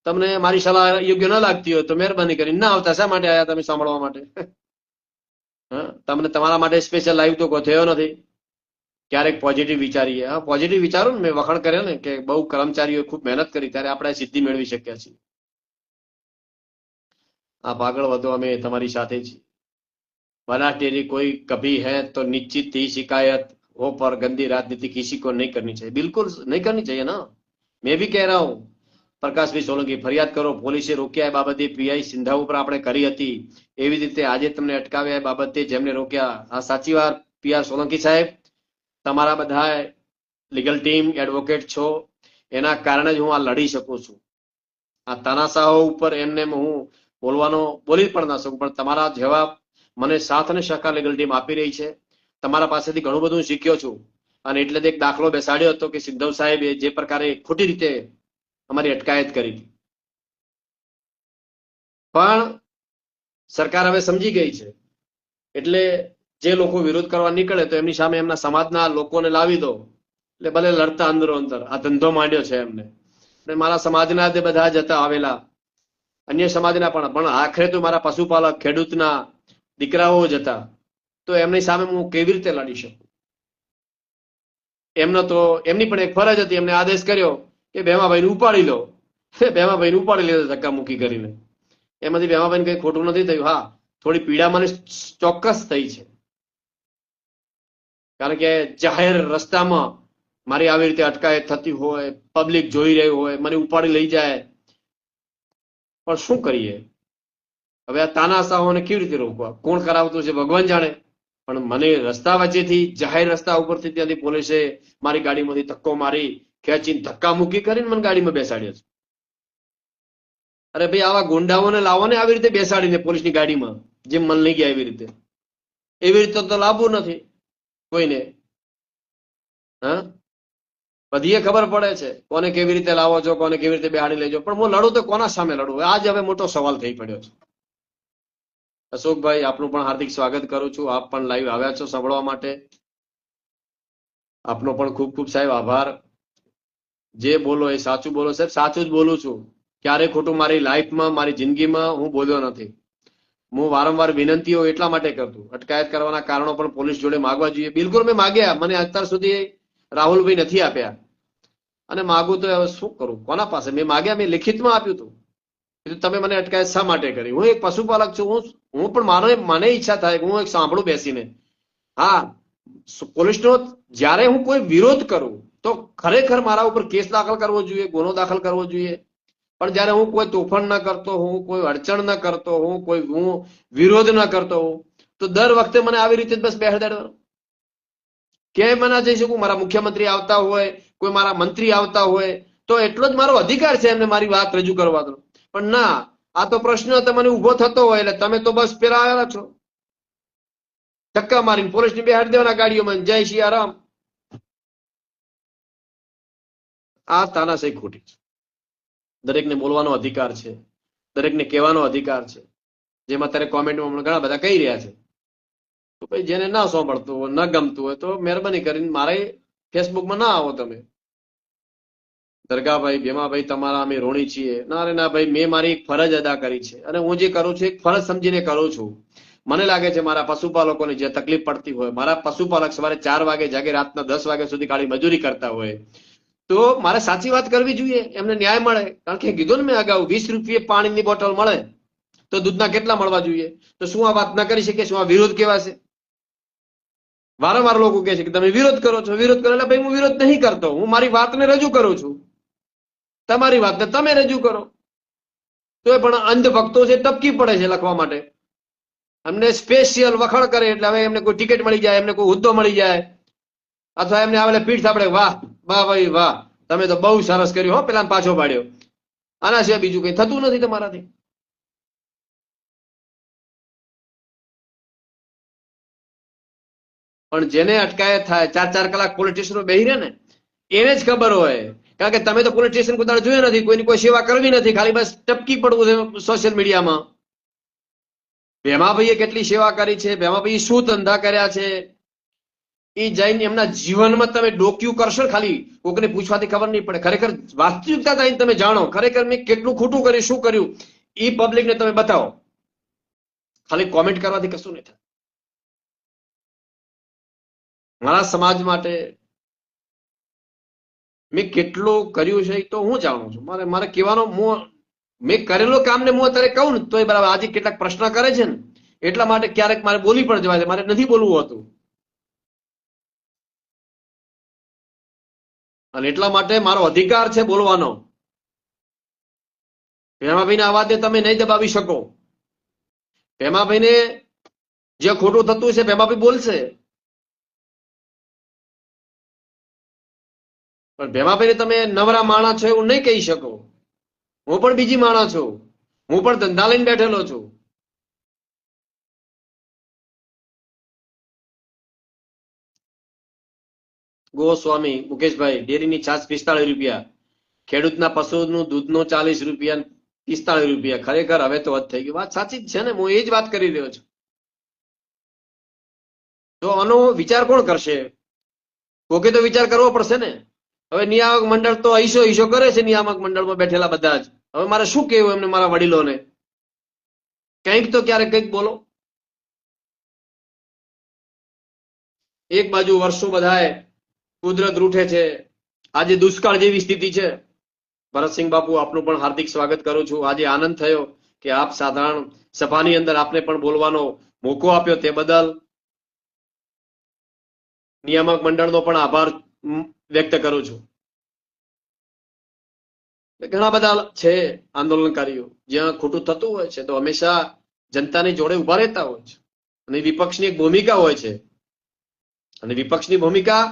તમને મારી સલાહ યોગ્ય ન લાગતી હોય તો મહેરબાની કરીને ના આવતા. શા માટે આવ્યા તમે સાંભળવા માટે? તમને તમારા માટે સ્પેશિયલ લાઈવ તો કોઈ થયો નથી. ક્યારેક પોઝિટિવ વિચારીએ. હા, પોઝિટિવ વિચારો ને. મેં વખાણ કર્યા ને કે બહુ કર્મચારીઓ ખૂબ મહેનત કરી ત્યારે આપણે સિદ્ધિ મેળવી શક્યા છીએ. આપ આગળ વધો, અમે તમારી સાથે છીએ. बना टेरी कोई कभी है तो निश्चित ही शिकायत हो, पर गंदी राजनीति किसी को नहीं करनी चाहिए. बिल्कुल नहीं करनी चाहिए ना. मैं भी कह रहा हूं. પ્રકાશભાઈ સોલંકી, ફરિયાદ કરો. પોલીસે રોક્યા એ બાબતે પીઆઈ સિંધા ઉપર આપણે કરી હતી. એવી રીતે આજે તમને અટકાવ્યા એ બાબતે જેમને રોક્યા. આ સાચી વાત પીઆર સોલંકી સાહેબ. તમારા બધા લીગલ ટીમ એડવોકેટ છો, એના કારણે જ હું આ લડી શકું છું. આ તાનાશાહો ઉપર એમને હું બોલી પણ ના શકું. પણ તમારા જવાબ મને સાથ અને સહકાર લીગલ ટીમ આપી રહી છે. તમારા પાસેથી ઘણું બધું શીખ્યો છું. અને એટલે એક દાખલો બેસાડ્યો હતો કે સિંધવ સાહેબે જે પ્રકારે ખોટી રીતે અમારી અટકાયત કરી હતી. પણ સરકાર હવે સમજી ગઈ છે. એટલે જે લોકો વિરોધ કરવા નીકળે તો એમની સામે એમના સમાજના લોકોને લાવી દો. એટલે ભલે લડતા અંદરો અંદર. આ ધંધો માંડ્યો છે એમને. મારા સમાજના તે બધા જ હતા આવેલા, અન્ય સમાજના પણ આખરે તો મારા પશુપાલક ખેડૂતના દીકરાઓ જ હતા. તો એમની સામે હું કેવી રીતે લડી શકું? એમની પણ એક ફરજ હતી. એમને આદેશ કર્યો કે ભેમાભાઈને ઉપાડી લો. ભેમાભાઈને ઉપાડી લીધો ધક્કા મૂકી કરીને. એમાંથી ભેમાભાઈને કઈ ખોટું નથી થયું. હા, થોડી પીડા મને ચોક્કસ થઈ છે. કારણ કે જાહેર રસ્તામાં મારી આવી રીતે અટકાયત થતી હોય, પબ્લિક જોઈ રહ્યું હોય, મને ઉપાડી લઈ જાય, પણ શું કરીએ? હવે આ તાનાશાહોને કેવી રીતે રોકવા? કોણ કરાવતું છે ભગવાન જાણે. પણ મને રસ્તા વચ્ચેથી, જાહેર રસ્તા ઉપરથી ત્યાંથી પોલીસે મારી ગાડીમાંથી ધક્કો મારી, ખેંચીને ધક્કા મૂકી કરીને મને ગાડીમાં બેસાડ્યો છે. અરે ભાઈ, આવા ગુંડાઓને લાવો ને આવી રીતે બેસાડીને પોલીસની ગાડીમાં, જેમ મન લઈ ગયા એવી રીતે તો લાવવું નથી કોઈને. હા, બધી ખબર પડે છે કોને કેવી રીતે લાવો છો, કોને કેવી રીતે બેહાડી લેજો, પણ હું લડું તો કોના સામે લડું? આજ હવે મોટો સવાલ થઈ પડ્યો છે. અશોકભાઈ, આપનું પણ હાર્દિક સ્વાગત કરું છું. આપ પણ લાઈવ આવ્યા છો સાંભળવા માટે. આપનો પણ ખૂબ ખૂબ સાહેબ આભાર. જે બોલો એ સાચું બોલો સાહેબ, સાચું જ બોલું છું. ક્યારે ખોટું મારી લાઈફમાં, મારી જિંદગીમાં હું બોલ્યો નથી. હું વારંવાર વિનંતીઓ એટલા માટે કરતું, અટકાયત કરવાના કારણો પણ પોલીસ જોડે માગવા જોઈએ. બિલકુલ મેં માગ્યા, મને અત્યાર સુધી રાહુલભાઈ નથી આપ્યા. અને માગું તો હવે શું કરું? કોના પાસે મેં માગ્યા? મેં લિખિતમાં આપ્યું હતું. તમે મને અટકાયત શા માટે કરી? હું એક પશુપાલક છું. હું પણ મને ઈચ્છા થાય કે હું એક સાંભળું બેસીને. હા, પોલીસનો જ્યારે હું કોઈ વિરોધ કરું તો ખરેખર મારા ઉપર કેસ દાખલ કરવો જોઈએ, ગુનો દાખલ કરવો જોઈએ. પણ જયારે હું કોઈ તોફાન ના કરતો હોઉં, કોઈ અડચણ ના કરતો હોઉં, હું વિરોધ ના કરતો હોઉં, તો દર વખતે મને આવી રીતે બસ બેસાડવાનો. ક્યાંય મને જઈ શકું? મારા મુખ્યમંત્રી આવતા હોય, કોઈ મારા મંત્રી આવતા હોય, તો એટલો જ મારો અધિકાર છે એમને મારી વાત રજૂ કરવાનો. પણ ના, આ તો પ્રશ્ન તમને ઉભો થતો હોય એટલે તમે તો બસ પેલા આવેલા છો, ધક્કા મારીને પોલીસની બેહાડી દેવાના ગાડીઓમાં. જય સિયારામ. આ તાનાશાહી ખોટી છે. દરેકને બોલવાનો અધિકાર છે, દરેકને કહેવાનો અધિકાર છે. જેમાં અત્યારે કોમેન્ટમાં ઘણા બધા કહી રહ્યા છે. તો ભાઈ, જેને ના સાંભળતું હોય, ન ગમતું હોય, તો મહેરબાની કરીને મારે ફેસબુકમાં ના આવો તમે. દરગાભાઈ, ભીમાભાઈ, તમારા અમે ઋણી છીએ. ના રે ના ભાઈ, મેં મારી એક ફરજ અદા કરી છે અને હું જે કરું છું એક ફરજ સમજીને કરું છું. મને લાગે છે મારા પશુપાલકોને જે તકલીફ પડતી હોય, મારા પશુપાલક સવારે 4 વાગે જાગે, રાતના 10 વાગ્યા સુધી કાળી મજૂરી કરતા હોય, તો મારે સાચી વાત કરવી જોઈએ, એમને ન્યાય મળે. કારણ કે કીધું ને મેં અગાઉ, 20 રૂપિયે પાણીની બોટલ મળે તો દૂધના કેટલા મળવા જોઈએ? તો શું આ વાત ના કરી શકે? શું આ વિરોધ કહેવાશે? વારંવાર લોકો કહે છે કે તમે વિરોધ કરો છો, વિરોધ કરો. એટલે ભાઈ, હું વિરોધ નહીં કરતો, હું મારી વાતને રજૂ કરું છું. તમારી વાતને તમે રજૂ કરો. તો પણ અંધ ભક્તો છે, ટપકી પડે છે લખવા માટે. અમને સ્પેશિયલ વખાણ કરે એટલે હવે એમને કોઈ ટિકિટ મળી જાય, એમને કોઈ હોદ્દો મળી જાય, અથવા એમને આવેલા પીઠ થાપડે, વાહ વાહ ભાઈ વાહ, તમે તો બહુ સરસ કર્યું હો, પેલા પાછો પાડ્યો. આના સિવાય બીજું કઈ થતું નથી તમારાથી. પણ જેને અટકાયત થાય, 4-4 કલાક પોલીસ સ્ટેશનમાં બેહી રહે ને, એને જ ખબર હોય. કારણ કે તમે તો પોલીસ સ્ટેશન કોઈ દાડો જોયું નથી, કોઈની કોઈ સેવા કરવી નથી, ખાલી બસ ટપકી પડવું છે સોશિયલ મીડિયામાં. ભેમાભાઈએ કેટલી સેવા કરી છે, ભેમાભાઈ શું ધંધા કર્યા છે, એ જઈને એમના જીવનમાં તમે ડોક્યુ કરશો, ખાલી કોકને પૂછવાથી ખબર નહીં પડે. ખરેખર વાસ્તવિકતા જઈને તમે જાણો, ખરેખર મેં કેટલું ખોટું કર્યું, શું કર્યું, એ પબ્લિકને તમે બતાવો. ખાલી કોમેન્ટ કરવાથી કશું નહીં થાય. મારા સમાજ માટે મેં કેટલું કર્યું છે તો હું જાણું છું. મારે કહેવાનો, મેં કરેલો કામને હું અત્યારે કહું ને તો એ બરાબર. આજે કેટલાક પ્રશ્ન કરે છે ને, એટલા માટે ક્યારેક મારે બોલી પણ જવાય છે, મારે નથી બોલવું હતું. અને એટલા માટે મારો અધિકાર છે બોલવાનો. ભેમાભાઈના અવાજને તમે નહીં દબાવી શકો. ભેમાભાઈને જે ખોટું થતું છે ભેમાભાઈ બોલશે, પણ ભેમાભાઈને તમે નવરા માણસ છો એવું નહીં કહી શકો. હું પણ બીજી માણસ છું, હું પણ ધંધા લઈને બેઠેલો છું. ગોસ્વામી મુકેશભાઈ, ડેરીની છાશ 45 રૂપિયા, ખેડૂતના પશુનું દૂધનું 40 રૂપિયા, 45 રૂપિયા. ખરેખર હવે તો હદ થઈ ગઈ. વાત સાચી જ છે ને, હું એ જ વાત કરી રહ્યો છું. તો આનો વિચાર કોણ કરશે? કોકે તો વિચાર કરવો પડશે ને. હવે નિયામક મંડળ તો ઈશો કરે છે, નિયામક મંડળમાં બેઠેલા બધા જ. હવે મારે શું કહેવું એમને, મારા વડીલોને? કંઈક તો ક્યારેક કંઈક બોલો. એક બાજુ વર્ષો બધાએ કુદરત રૂઠે છે, આજે દુષ્કાળ જેવી સ્થિતિ છે. ભરતસિંહ બાપુ, આપનું પણ હાર્દિક સ્વાગત કરું છું. આજે આનંદ થયો કે આપ સાધારણ સભાની અંદર આપને પણ બોલવાનો મોકો આપ્યો, તે બદલ નિયામક મંડળનો પણ આભાર વ્યક્ત કરું છું. ઘણા બધા છે આંદોલનકારીઓ, જ્યાં ખોટું થતું હોય છે તો હંમેશા જનતાની જોડે ઉભા રહેતા હોય છે, અને વિપક્ષની એક ભૂમિકા હોય છે, અને વિપક્ષની ભૂમિકા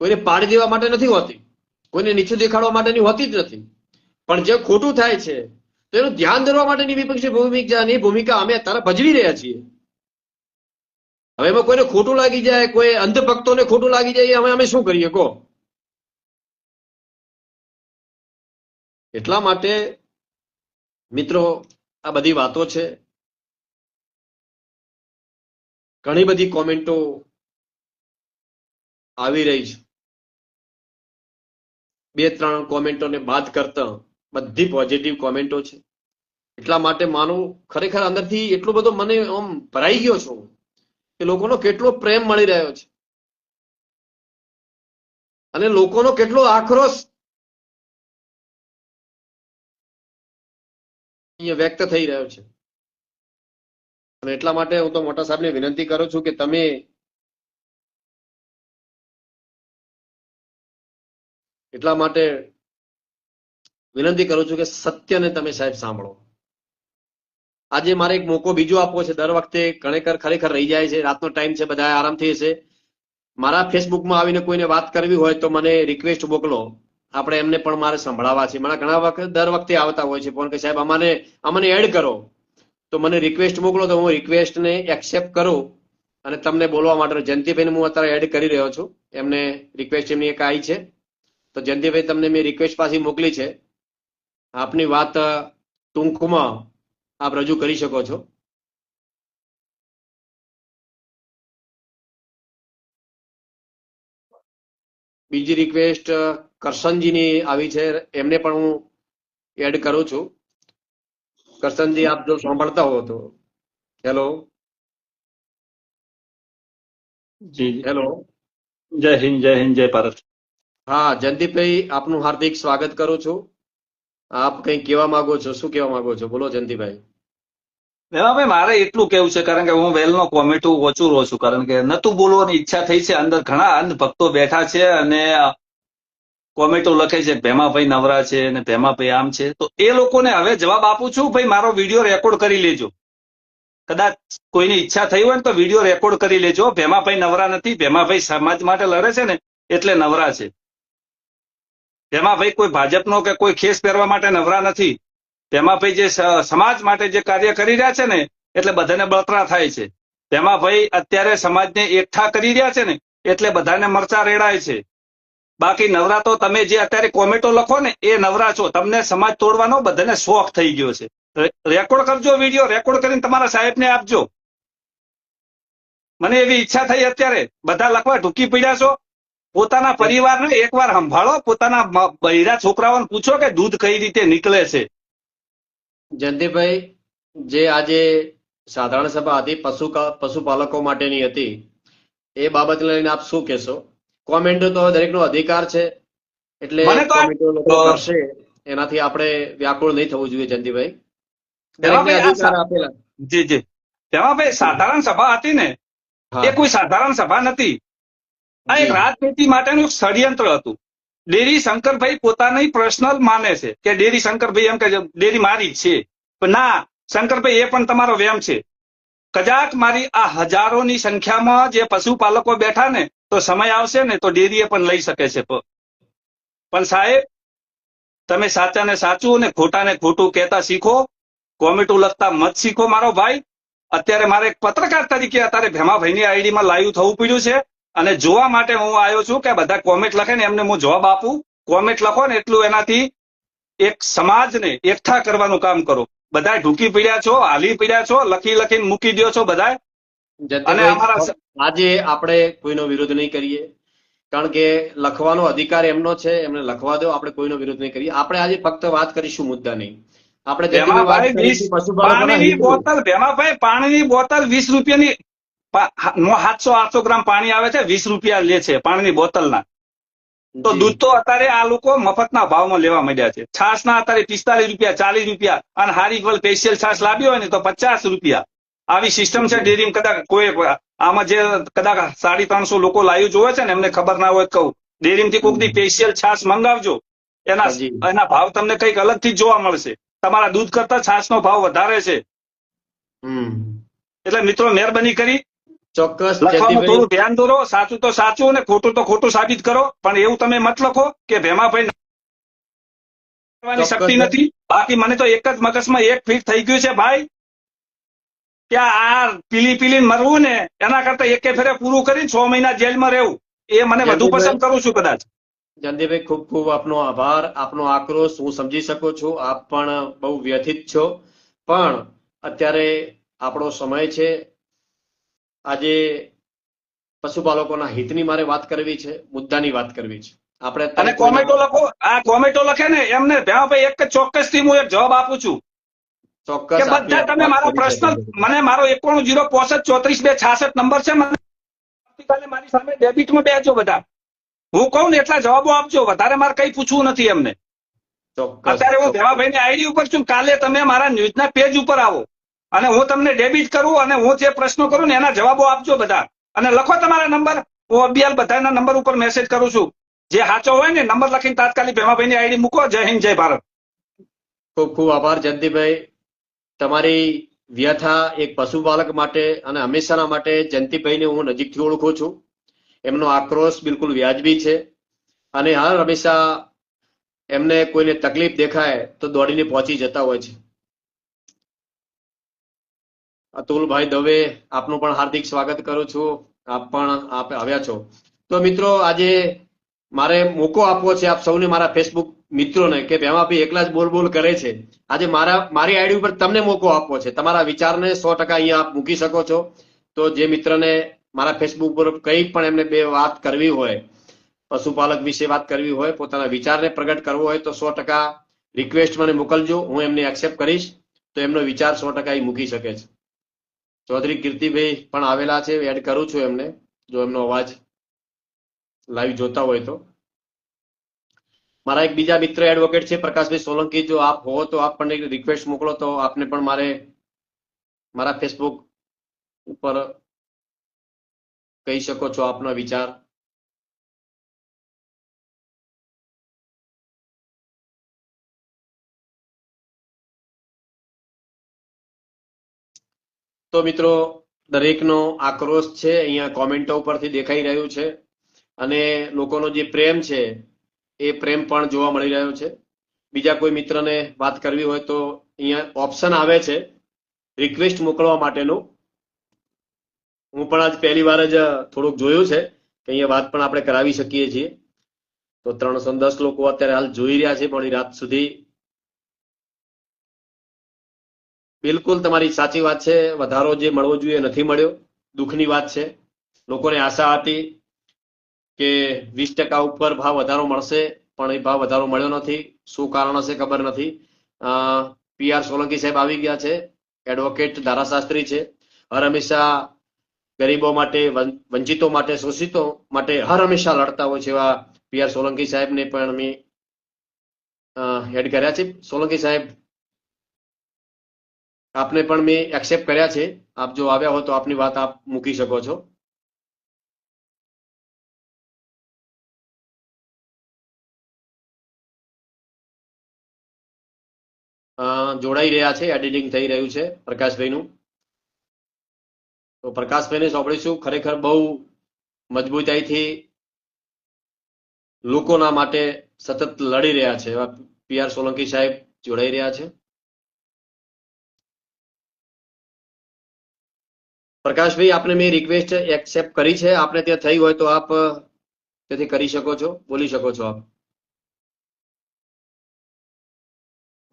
કોઈને પાડી દેવા માટે નથી હોતી, કોઈને નીચું દેખાડવા માટેની હોતી જ નથી, પણ જે ખોટું થાય છે તો એનું ધ્યાન દોરવા માટેની વિપક્ષની ભૂમિકા અમે અત્યારે ભજવી રહ્યા છીએ. હવે એમાં કોઈને ખોટું લાગી જાય, કોઈ અંધભક્તોને ખોટું લાગી જાય, અમે શું કરીએ કહો? એટલા માટે મિત્રો, આ બધી વાતો છે. ઘણી બધી કોમેન્ટો આવી રહી છે. 2-3 કોમેન્ટોને બાદ કરતા બધી પોઝિટિવ કોમેન્ટો છે. એટલા માટે માનું ખરેખર અંદરથી એટલો બધો મને આમ ભરાઈ ગયો છું કે લોકોનો કેટલો પ્રેમ મળી રહ્યો છે, અને લોકોનો કેટલો આક્રોશ અહીંયા વ્યક્ત થઈ રહ્યો છે. અને એટલા માટે હું તો મોટા સાહેબને વિનંતી કરું છું કે તમે એટલા માટે વિનંતી કરું છું કે સત્યને તમે સાહેબ સાંભળો. આજે મારે એક મોકો બીજો આપવો છે. દર વખતે ખરેખર રહી જાય છે, રાતનો ટાઈમ છે, બધા આરામથી હશે. મારા ફેસબુકમાં આવીને કોઈને વાત કરવી હોય તો મને રિક્વેસ્ટ મોકલો, આપણે એમને પણ મારે સંભળાવવા છે. મને ઘણા વખત દર વખતે આવતા હોય છે ફોન કે સાહેબ અમને એડ કરો, તો મને રિક્વેસ્ટ મોકલો, તો હું રિક્વેસ્ટને એક્સેપ્ટ કરું અને તમને બોલવા માટે. જયંતિભાઈને હું અત્યારે એડ કરી રહ્યો છું, એમને રિક્વેસ્ટ એમની એક આવી છે, તો જયંતિભાઈ તમને મેં રિક્વેસ્ટ પાછી મોકલી છે. આપની વાત ટૂંકમાં આપ રજૂ કરી શકો છો. બીજી રિક્વેસ્ટ કરશનજીની આવી છે, એમને પણ હું એડ કરું છું. કરશનજી, આપ જો સાંભળતા હો તો હેલો. જી, હેલો. જય હિન્દ, જય ભારત. હા જયંતિભાઈ, આપનું હાર્દિક સ્વાગત કરું છું. આપ કંઈ કહેવા માંગો છો? શું કહેવા માંગો છો? બોલો જયંતિભાઈ. ભાઈ, મારે એટલું કેવું છે, કારણ કે હું વેલનો કોમેન્ટો ઓછું રહું છું, કારણ કે નતું બોલવાની ઈચ્છા થઈ છે. અંદર ઘણા અંધ ભક્તો બેઠા છે અને કોમેન્ટો લખે છે ભેમાભાઈ નવરા છે અને ભેમાભાઈ આમ છે. તો એ લોકોને હવે જવાબ આપું છું, ભાઈ મારો વિડીયો રેકોર્ડ કરી લેજો. કદાચ કોઈની ઈચ્છા થઈ હોય ને તો વિડીયો રેકોર્ડ કરી લેજો. ભેમાભાઈ નવરા નથી, ભેમાભાઈ સમાજ માટે લડે છે ને એટલે નવરા છે. ભેમાભાઈ કોઈ ભાજપનો કે કોઈ ખેસ પહેરવા માટે નવરા નથી. ભેમાભાઈ જે સમાજ માટે જે કાર્ય કરી રહ્યા છે ને એટલે બધાને બળતરા થાય છે. ભેમાભાઈ અત્યારે સમાજને એકઠા કરી રહ્યા છે ને એટલે બધાને મરચા રેડાય છે. બાકી નવરા તો તમે જે અત્યારે કોમેન્ટો લખો ને એ નવરા છો. તમને સમાજ તોડવાનો બધાને શોખ થઈ ગયો છે. રેકોર્ડ કરજો, વિડીયો રેકોર્ડ કરીને તમારા સાહેબને આપજો. મને એવી ઈચ્છા થઈ અત્યારે. બધા લખવા ઢૂકી પડ્યા છો. પોતાના પરિવારને એકવાર સંભાળો. પોતાના બૈરા છોકરાઓને પૂછો કે દૂધ કઈ રીતે નીકળે છે. જયંતિભાઈ, જે આજે સાધારણ સભા હતી પશુપાલકો માટેની હતી, એ બાબત લઈને આપ શું કહેશો? કોમેન્ટો તો દરેકનો અધિકાર છે, એટલે કોમેન્ટો લોકો કરશે, એનાથી આપણે વ્યાકુળ નહીં થવું જોઈએ જયંતિભાઈ. દરેકને અધિકાર આપેલા. જી જી, તેમાં ભાઈ સાધારણ સભા હતી ને એ કોઈ સાધારણ સભા નથી. આ એક રાજનીતિ માટેનું ષડયંત્ર હતું. ડેરી શંકરભાઈ પોતાની પર્સનલ માને છે કે ડેરી શંકરભાઈ એમ કે ડેરી મારી છે, પણ ના શંકરભાઈ, એ પણ તમારો વેમ છે. કદાચ મારી આ હજારોની સંખ્યામાં જે પશુપાલકો બેઠા ને તો સમય આવશે ને તો ડેરીએ પણ લઈ શકે છે. પણ સાહેબ, તમે સાચાને સાચું અને ખોટાને ખોટું કહેતા શીખો. કોમેન્ટો લખતા મત શીખો મારો ભાઈ. અત્યારે મારે એક પત્રકાર તરીકે અત્યારે ભેમાભાઈની આઈડીમાં લાઈવ થવું પડ્યું છે અને જોવા માટે હું આવ્યો છું કે બધા કોમેન્ટ લખે ને એમને હું જવાબ આપું. કોમેન્ટ લખો ને એટલું એનાથી એક સમાજને એકઠા કરવાનું કામ કરો. બધા ઢૂકી પડ્યા છો, હાલી પડ્યા છો, લખીને મૂકી દો છો બધા. અને આજે આપણે કોઈનો વિરોધ નહીં કરીએ, કારણ કે લખવાનો અધિકાર એમનો છે, એમને લખવા દો. આપણે કોઈનો વિરોધ નહીં કરીએ. આપણે આજે ફક્ત વાત કરીશું મુદ્દા નહીં. આપણે પાણીની બોટલ 20 રૂપિયાની, 700-800 ગ્રામ પાણી આવે છે, 20 રૂપિયા લે છે પાણીની બોટલના. તો દૂધ તો અત્યારે આ લોકો મફતના ભાવમાં લેવા માંડ્યા છે. છાસ ના અત્યારે 45 રૂપિયા, 40 રૂપિયા, અને હારી સ્પેશિયલ છાસ લાવી હોય ને તો 50 રૂપિયા. આવી સિસ્ટમ છે ડેરી કદાચ કોઈ આમાં જે કદાચ 350 લોકો લાઈવ જોવે છે ને એમને ખબર ના હોય તો કહું, ડેરીમાંથી કોઈકની સ્પેશિયલ છાશ મંગાવજો, હાજી. એના ભાવ તમને કંઈક અલગથી જ જોવા મળશે. તમારા દૂધ કરતા છાશનો ભાવ વધારે છે. એટલે મિત્રો મહેરબાની કરી ચોક્કસ લખવામાં જયંતિભાઈ. થોડું ધ્યાન દોરો, સાચું તો સાચું અને ખોટું તો ખોટું સાબિત કરો, પણ એવું તમે મત લખો કે ભેમાભાઈ કરવાની શક્તિ ચોક્કસ. નથી. બાકી મને તો એક જ મગજમાં એક ફિટ થઈ ગયું છે ભાઈ કે આ પીલી મરવું ને એના કરતા એકે ફેરે પૂરું કરીને 6 મહિના જેલમાં રહેવું એ મને વધુ જયંતિભાઈ. પસંદ કરું છું કદાચ. જયંતિભાઈ, ખૂબ ખૂબ આપનો આભાર. આપનો આક્રોશ હું સમજી શકું છું. આપ પણ બહુ વ્યથિત છો, પણ અત્યારે આપણો સમય છે. આજે પશુપાલકોના હિતની મારે વાત કરવી છે, મુદ્દાની વાત કરવી છે. આપણે અને અત્યારે કોમેન્ટો કોઈના- લખો, આ કોમેન્ટો લખે ને એમને ભેમાભાઈ એક જ ચોક્કસથી હું એક જવાબ આપું છું ચોક્કસ કે આપની બધા તમે વાત મારો કરી છે. પર્સનલ, મને મારો 9105343266 નંબર છે, મને આવતીકાલે મારી સામે ડેબિટમાં બેસજો બધા. હું કહું ને એટલા જવાબો આપજો, વધારે મારે કઈ પૂછવું નથી એમને. ચોક્કસ. અત્યારે હું ભેમાભાઈની આઈડી ઉપર છું, કાલે તમે મારા ન્યૂઝના પેજ ઉપર આવો અને હું તમને ડેબિટ કરું અને હું જે પ્રશ્નો કરું ને એના જવાબો આપજો બધા. અને લખો તમારા નંબર, હું અભિયાલ બધાના નંબર ઉપર મેસેજ કરું છું. જે સાચો હોય ને નંબર લખીને તાત્કાલિક ભેમાભાઈની આઈડી મૂકો. જય હિન્દ, જય ભારત. ખૂબ ખૂબ આભાર જયંતિભાઈ. તમારી વ્યથા એક પશુપાલક માટે અને હંમેશાના માટે જયંતિભાઈને હું નજીકથી ઓળખું છું. એમનો આક્રોશ બિલકુલ વ્યાજબી છે અને હર હંમેશા એમને કોઈને તકલીફ દેખાય તો દોડીને પહોંચી જતા હોય છે. અતુલભાઈ દવે, આપનું પણ હાર્દિક સ્વાગત કરું છું. આપ આવ્યા છો. તો મિત્રો, આજે મારે મોકો આપવો છે આપ સૌને, મારા ફેસબુક મિત્રોને, કે ભેમાભાઈ એકલા જ બોલ બોલ કરે છે. આજે મારી આઈડી ઉપર તમને મોકો આપવો છે. તમારા વિચારને 100% અહીંયા આપ મૂકી શકો છો. તો જે મિત્રને મારા ફેસબુક પર કંઈ પણ એમને બે વાત કરવી હોય, પશુપાલક વિશે વાત કરવી હોય, પોતાના વિચારને પ્રગટ કરવો હોય, તો 100% રિક્વેસ્ટ મને મોકલજો. હું એમને એક્સેપ્ટ કરીશ. તો એમનો વિચાર 100% એ મૂકી શકે છે. ચૌધરી કીર્તિભાઈ પણ આવેલા છે, એડ કરું છું એમને, જો એમનો અવાજ લાઈવ જોતા હોય તો. મારા એક બીજા મિત્ર એડવોકેટ છે પ્રકાશભાઈ સોલંકી, જો આપ હો તો આપ પણ એક રિક્વેસ્ટ મોકલો તો આપને પણ મારા ફેસબુક ઉપર કહી શકો છો આપનો વિચાર. તો મિત્રો, દરેકનો આક્રોશ છે અહીંયા કોમેન્ટો ઉપરથી દેખાઈ રહ્યું છે અને લોકોનો જે પ્રેમ છે એ પ્રેમ પણ જોવા મળી રહ્યો છે. બીજા કોઈ મિત્રને વાત કરવી હોય તો અહીંયા ઓપ્શન આવે છે રિક્વેસ્ટ મોકલવા માટેનું. હું પણ આજ પહેલી વાર જ થોડુંક જોયું છે કે અહીંયા વાત પણ આપણે કરાવી શકીએ છીએ. તો 310 લોકો અત્યારે હાલ જોઈ રહ્યા છે મોડી રાત સુધી. બિલકુલ તમારી સાચી વાત છે. વધારો જે મળવો જોઈએ નથી મળ્યો, દુઃખની વાત છે. લોકોને આશા હતી કે 20% ઉપર ભાવ વધારો મળશે, પણ એ ભાવ વધારો મળ્યો નથી. શું કારણ હશે ખબર નથી. PR સોલંકી સાહેબ આવી ગયા છે, એડવોકેટ ધારાશાસ્ત્રી છે. હર હંમેશા ગરીબો માટે, વંચિતો માટે, શોષિતો માટે હર હંમેશા લડતા હોય છે. એવા PR સોલંકી સાહેબને પણ અમે એડ કર્યા છે. સોલંકી સાહેબ, આપને પણ મેં એક્સેપ્ટ કર્યા છે. આપ જો આવ્યા હો તો આપની વાત આપ મૂકી શકો છો. જોડાઈ રહ્યા છે, એડિટિંગ થઈ રહ્યું છે પ્રકાશભાઈનું. તો પ્રકાશભાઈને સાંભળીશું. ખરેખર બહુ મજબૂતાઈથી લોકોના માટે સતત લડી રહ્યા છે. એવા PR સોલંકી સાહેબ જોડાઈ રહ્યા છે. પ્રકાશભાઈ, આપને મેં રિક્વેસ્ટ એક્સેપ્ટ કરી છે. આપને ત્યાં થઈ હોય તો આપ તેથી કરી શકો છો, બોલી શકો છો. આપ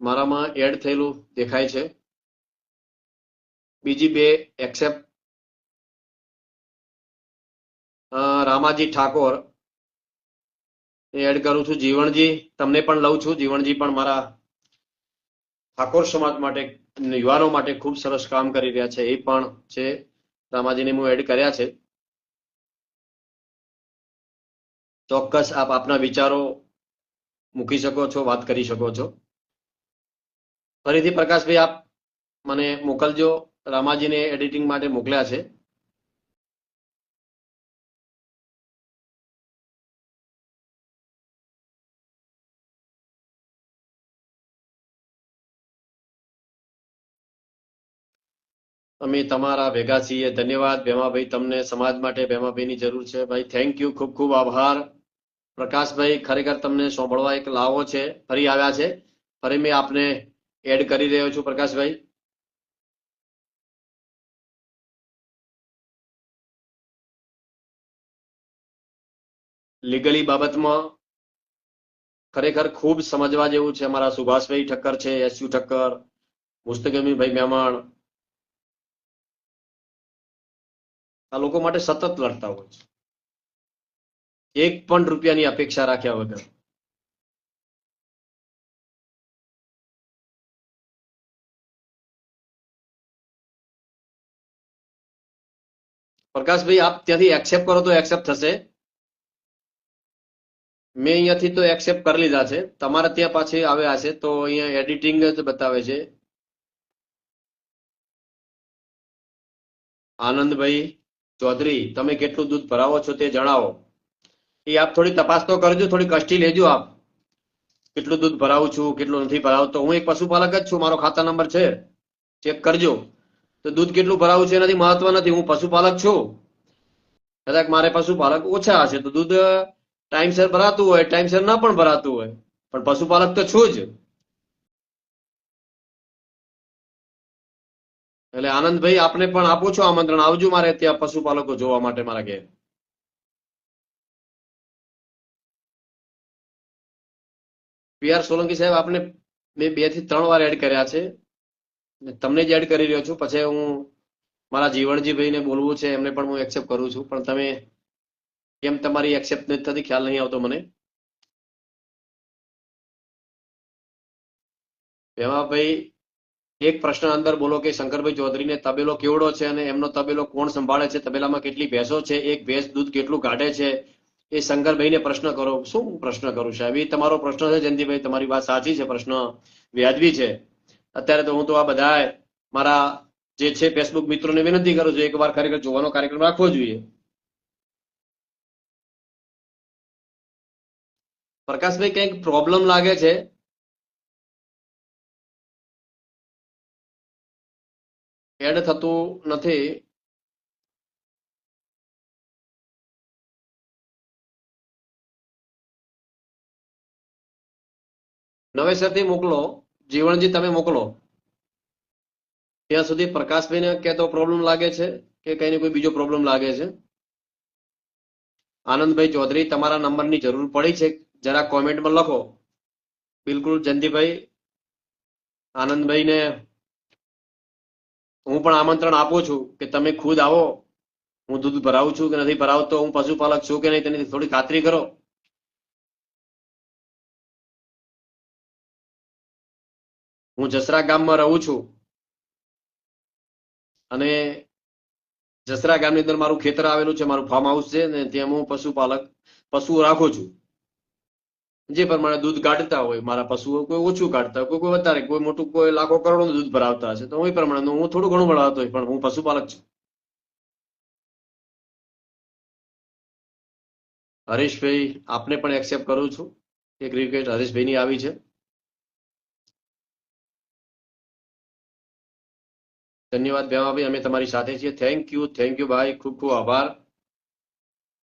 મારામાં એડ થયેલું દેખાય છે. બીજી બે એક્સેપ્ટ, રામાજી ઠાકોર એડ કરું છું. જીવણજી, તમને પણ લઉં છું. જીવણજી પણ મારા ઠાકોર સમાજ માટે, યુવાનો માટે ખૂબ સરસ કામ કરી રહ્યા છે. એ પણ છે. રામાજીને હું એડ કર્યા છે. ચોક્કસ આપ આપના વિચારો મૂકી શકો છો, વાત કરી શકો છો. ફરીથી પ્રકાશભાઈ આપ મને મોકલજો રામાજીને એડિટિંગ માટે મોકલ્યા છે. અમે તમારા ભેગા છીએ. ધન્યવાદ ભેમાભાઈ, તમને સમાજ માટે ભેમાભાઈની જરૂર છે ભાઈ. થેન્ક યુ, ખૂબ ખૂબ આભાર. પ્રકાશભાઈ, ખરેખર તમને સાંભળવા એક લાવો છે, ફરી આવ્યા છે. ફરી મેં આપને એડ કરી રહ્યો છું પ્રકાશભાઈ. લીગલી બાબતમાં ખરેખર ખૂબ સમજવા જેવું છે. અમારા સુભાષભાઈ ઠક્કર છે, એસયુ ઠક્કર, મુસ્તકમીભાઈ મહેમાન, આ લોકો માટે સતત લડતા હોય છે, એક પણ રૂપિયાની અપેક્ષા રાખ્યા વગર. પ્રકાશભાઈ, આપ ત્યાંથી એક્સેપ્ટ કરો તો એક્સેપ્ટ થશે. મેં અહીંયાથી તો એક્સેપ્ટ કરી લીધા છે. તમારે ત્યાં પાછી આવ્યા છે તો અહીંયા એડિટિંગ જ બતાવે છે. આનંદભાઈ ચૌધરી, તમે કેટલું દૂધ ભરાવો છો તે જણાવો. એ આપ થોડી તપાસ તો કરજો, થોડી કષ્ટી લેજો આપ. કેટલું દૂધ ભરાવું છું, કેટલું નથી ભરાવતો. હું એક પશુપાલક જ છું, મારો ખાતા નંબર છે, ચેક કરજો. તો દૂધ કેટલું ભરાવું છે એનાથી મહત્વ નથી. હું પશુપાલક છું. કદાચ મારે પશુપાલક ઓછા હશે તો દૂધ ટાઈમસર ભરાતું હોય, ટાઈમસર ના પણ ભરાતું હોય, પણ પશુપાલક તો છું જ. એટલે આનંદભાઈ, આપને પણ આપું છું આમંત્રણ, આવજો મારે ત્યાં પશુપાલકો જોવા માટે મારા ઘેર. પીઆર સોલંકી સાહેબ, આપને મેં 2 થી 3 વાર એડ કર્યા છે. તમને જ એડ કરી રહ્યો છું. પછી હું મારા જીવણજીભાઈને બોલવું છે, એમને પણ હું એક્સેપ્ટ કરું છું. પણ તમે કેમ તમારી એક્સેપ્ટ નથી થતી ખ્યાલ નહીં આવતો મને. ભેમાભાઈ, એક પ્રશ્ન અંદર બોલો કે શંકરભાઈ ચૌધરીને તબેલો કેવડો છે અને એમનો તબેલો કોણ સંભાળે છે, તબેલામાં કેટલી ભેંસો છે, એક ભેંસ દૂધ કેટલું કાઢે છે, એ શંકરભાઈને પ્રશ્ન કરો. શું પ્રશ્ન કરું સાહેબ? એ તમારો પ્રશ્ન છે જયંતિભાઈ, તમારી વાત સાચી છે, પ્રશ્ન વ્યાજબી છે. અત્યારે તો હું તો આ બધા મારા જે છે ફેસબુક મિત્રોને વિનંતી કરું છું, એકવાર ખરેખર જોવાનો કાર્યક્રમ રાખવો જોઈએ. પ્રકાશભાઈ, કંઈક પ્રોબ્લેમ લાગે છે. એડ થતું નથી. નવેસરથી મોકલો. જીવણજી, તમે મોકલો. ત્યાં સુધી પ્રકાશભાઈને કે તો પ્રોબ્લેમ લાગે છે કે કઈ ને કોઈ બીજો પ્રોબ્લેમ લાગે છે. આનંદભાઈ ચૌધરી, તમારા નંબરની જરૂર પડી છે, જરા કોમેન્ટમાં લખો. બિલકુલ જયંતિભાઈ, આનંદભાઈને હું પણ આમંત્રણ આપું છું કે તમે ખુદ આવો. હું દૂધ ભરાવું છું કે નથી ભરાવતો, હું પશુપાલક છું કે નહીં, તેની થોડી ખાતરી કરો. હું જસરા ગામમાં રહું છું અને જસરા ગામની અંદર મારું ખેતર આવેલું છે, મારું ફાર્મ હાઉસ છે, ને ત્યાં હું પશુપાલક પશુઓ રાખું છું. જે પ્રમાણે દૂધ કાઢતા હોય મારા પશુઓ, કોઈ ઓછું કાઢતા હોય, કોઈ વધારે, કોઈ મોટું, કોઈ લાખો કરોડો દૂધ ભરાવતા હશે, તો એ પ્રમાણે હું થોડું ઘણું ભરાવતો હોય, પણ હું પશુપાલક છું. હરીશભાઈ, આપને પણ એક્સેપ્ટ કરું છું. એક રિક્વેસ્ટ હરીશભાઈની આવી છે. ધન્યવાદ ભેમાભાઈ, અમે તમારી સાથે છીએ. થેન્ક યુ ભાઈ, ખૂબ ખૂબ આભાર.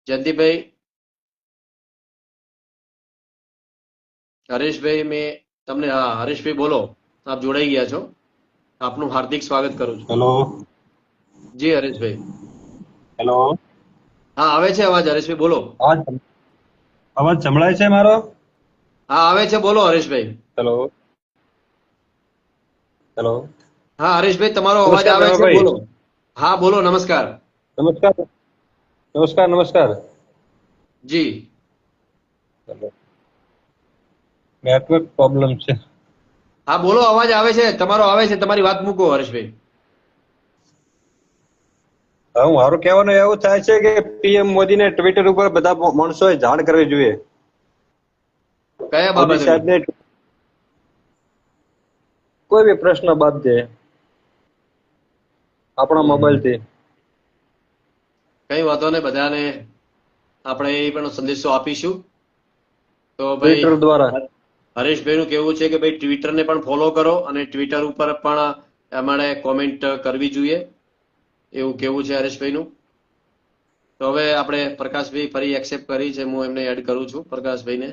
જયંતિભાઈ, હરેશભાઈ, મેં તમને, હા હરેશભાઈ બોલો, આપ જોડાઈ ગયા છો, આપનું હાર્દિક સ્વાગત કરું છું. હેલો. જી હરેશભાઈ. હેલો. હા, આવે છે અવાજ હરેશભાઈ, બોલો. અવાજ સંભળાય છે મારો? હા, આવે છે, બોલો હરેશભાઈ. હેલો. હેલો. હા હરેશભાઈ, તમારો અવાજ આવે છે, બોલો. હા બોલો. નમસ્કાર. નમસ્કાર. નમસ્કાર. નમસ્કાર. જી. નેટવર્ક પ્રોબ્લેમ છે. હા બોલો, અવાજ આવે છે, તમારો આવે છે, તમારી વાત મૂકો હરેશભાઈ. હું મારું કહેવાનું એવું થાય છે કે પીએમ મોદીને ટ્વિટર ઉપર બધા માણસોએ જાણ કરવી જોઈએ. કયા મોદી બાબતે? સાહેબને કોઈ બી પ્રશ્ન બાબતે. આપણા મોબાઈલ થી. કઈ વાંધો નહીં, બધાને આપણે એ પણ સંદેશો આપીશું. તો ભાઈ ટ્વિટર દ્વારા. હરેશભાઈ નું કેવું છે કે ભાઈ ટ્વિટર ને પણ ફોલો કરો અને ટ્વિટર ઉપર પણ અમારે કોમેન્ટ કરવી જોઈએ, એવું કેવું છે હરેશભાઈ નું. તો હવે આપણે પ્રકાશભાઈ ફરી એક્સેપ્ટ કરી છે, હું એમને એડ કરું છું પ્રકાશભાઈને.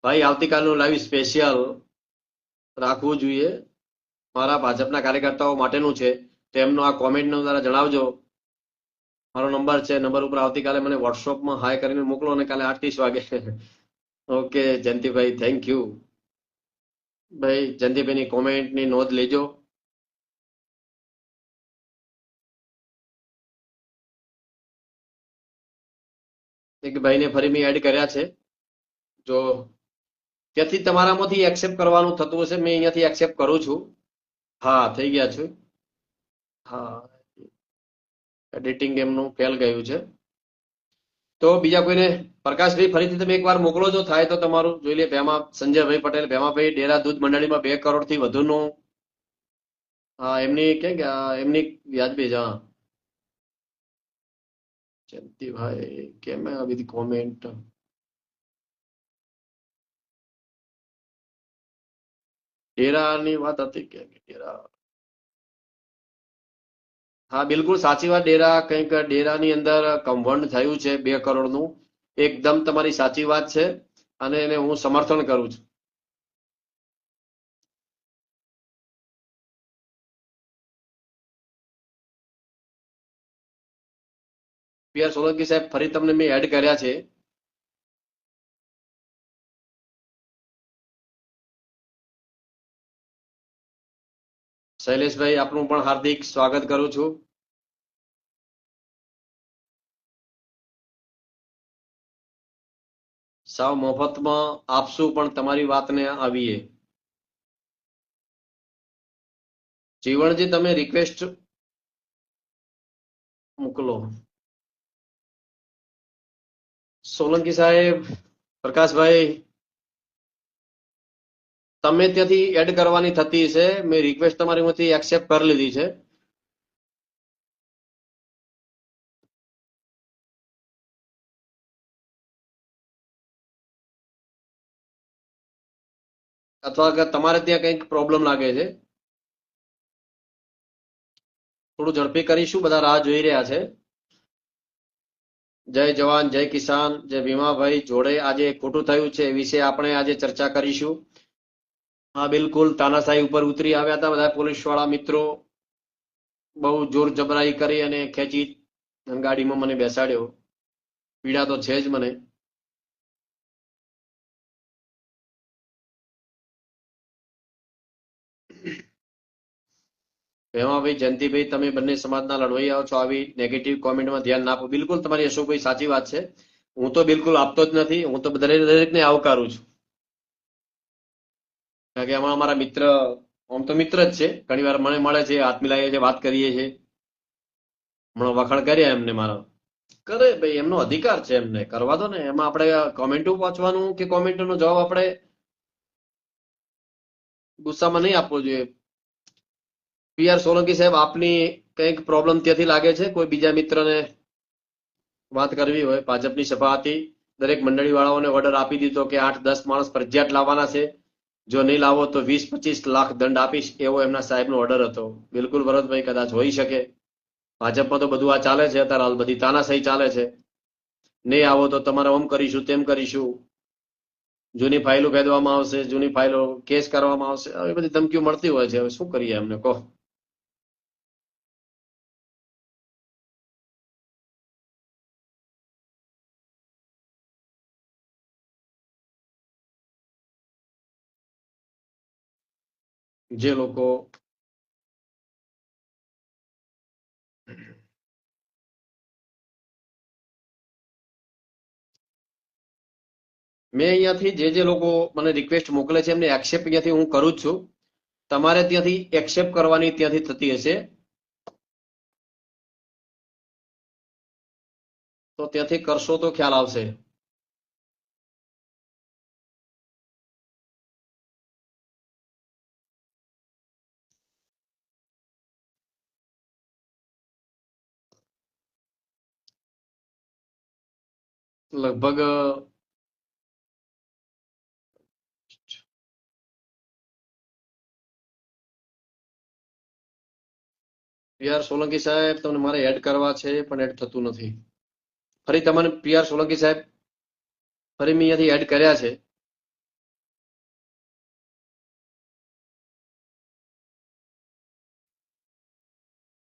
ભાઈ આવતીકાલનું લાઈવ સ્પેશિયલ રાખવું જોઈએ, મારા ભાજપના કાર્યકર્તાઓ માટેનું છે. તેમનો આ કોમેન્ટનો દ્વારા જણાવજો. મારો નંબર છે, નંબર ઉપર આવતીકાલે મને વોટ્સઅપમાં હાય કરીને મોકલો અને કાલે 8:30 વાગે. ઓકે જયંતિભાઈ, થેન્ક યુ ભાઈ. જયંતિભાઈની કોમેન્ટની નોંધ લેજો. એક ભાઈને ફરી મેં એડ કર્યા છે. જો ત્યાંથી તમારામાંથી એક્સેપ્ટ કરવાનું થતું હશે, મેં અહીંયાથી એક્સેપ્ટ કરું છું. હા થઈ ગયા છે. હા, એડિટિંગ એમનું ફેલ ગયું છે. તો બીજા કોઈને, પ્રકાશભાઈ ફરીથી તમે એકવાર મોકલો, જો થાય તો તમારું જોઈ લે. ભેમા સંજયભાઈ પટેલ, ભેમાભાઈ ડેરા દૂધ મંડળીમાં 2 કરોડથી વધુનું, હા એમની કે એમની વ્યાજબી. હા જયંતિભાઈ, કેમ આવી બધી કોમેન્ટ? ડેરાની વાત હતી કે ડેરા, હા બિલકુલ સાચી વાત. ડેરા કંઈક ડેરાની અંદર કૌભાંડ થયું છે 2 કરોડનું. એકદમ તમારી સાચી વાત છે અને એને હું સમર્થન કરું છું. પીઆર સોલંકી સાહેબ, ફરી તમને મેં એડ કર્યા છે. શૈલેષભાઈ, આપનું પણ હાર્દિક સ્વાગત કરું છું. સાવ મફતમાં આપશું પણ તમારી વાતને આવીએ. જીવણજી, તમે રિક્વેસ્ટ મોકલો. સોલંકી સાહેબ, પ્રકાશભાઈ, તમે ત્યાંથી એડ કરવાની થતી છે. મેં રિક્વેસ્ટ તમારીમાંથી એક્સેપ્ટ કરી લીધી છે. અથવા કે તમારે ત્યાં કંઈક પ્રોબ્લેમ લાગે છે. થોડું ઝડપી કરીશું, બધા રાહ જોઈ રહ્યા છે. જય જવાન જય કિસાન. જય ભીમાભાઈ, જોડે આજે ખોટું થયું છે એ વિશે આપણે આજે ચર્ચા કરીશું. હા બિલકુલ, તાનાશાહી ઉપર ઉતરી આવ્યા હતા બધા પોલીસ વાળા મિત્રો. બહુ જોર જબરાઈ કરી અને ખેંચી ગાડીમાં મને બેસાડ્યો. પીડા તો છે જ મને. ભેમાભાઈ, જયંતિભાઈ, તમે બંને સમાજના લડવૈયાઓ છો, આવી નેગેટિવ કોમેન્ટમાં ધ્યાન ના આપો. બિલકુલ તમારી અશોકભાઈ સાચી વાત છે. હું તો બિલકુલ આપતો જ નથી. હું તો દરેકને આવકારું છું. કારણ કે આમાં અમારા મિત્ર, આમ તો મિત્ર જ છે, ઘણી વાર મને મળે છે, હાથ મિલાવીએ છે, વાત કરીએ છીએ. હમણાં વખાણ કર્યા એમને મારા. કરે ભાઈ, એમનો અધિકાર છે, એમને કરવા દો ને. એમાં આપણે કોમેન્ટો વાંચવાનું કે કોમેન્ટનો જવાબ આપણે ગુસ્સામાં નહીં આપવો જોઈએ. પીઆર સોલંકી સાહેબ, આપની કંઈક પ્રોબ્લેમ ત્યાંથી લાગે છે. કોઈ બીજા મિત્રને વાત કરવી હોય. ભાજપની સભા હતી, દરેક મંડળી વાળાઓને ઓર્ડર આપી દીધો કે 8-10 માણસ ફરજિયાત લાવવાના છે. જો નહીં લાવો તો 20-25 લાખ દંડ આપીશ, એવો એમના સાહેબનો ઓર્ડર હતો. બિલકુલ ભરતભાઈ, કદાચ હોઈ શકે. ભાજપમાં તો બધું આ ચાલે છે અત્યારે હાલ, બધી તાનાશાહી ચાલે છે. નહીં આવો તો તમારે ઓમ કરીશું, તેમ કરીશું, જૂની ફાઇલો ભેદવામાં આવશે, જૂની ફાઇલો કેસ કરવામાં આવશે, આવી બધી ધમકીઓ મળતી હોય છે. હવે શું કરીએ એમને કહો. જે લોકો મેં અહીંયાથી જે લોકો મને રિક્વેસ્ટ મોકલે છે એમને એક્સેપ્ટ અહીંયાથી હું કરું જ છું. તમારે ત્યાંથી એક્સેપ્ટ કરવાની ત્યાંથી થતી હશે, તો ત્યાંથી કરશો તો ખ્યાલ આવશે. લગભગ પીઆર સોલંકી સાહેબ તમને મારે એડ કરવા છે પણ એડ થતું નથી. ફરી તમને પીઆર સોલંકી સાહેબ ફરી મેં અહીંયાથી એડ કર્યા છે.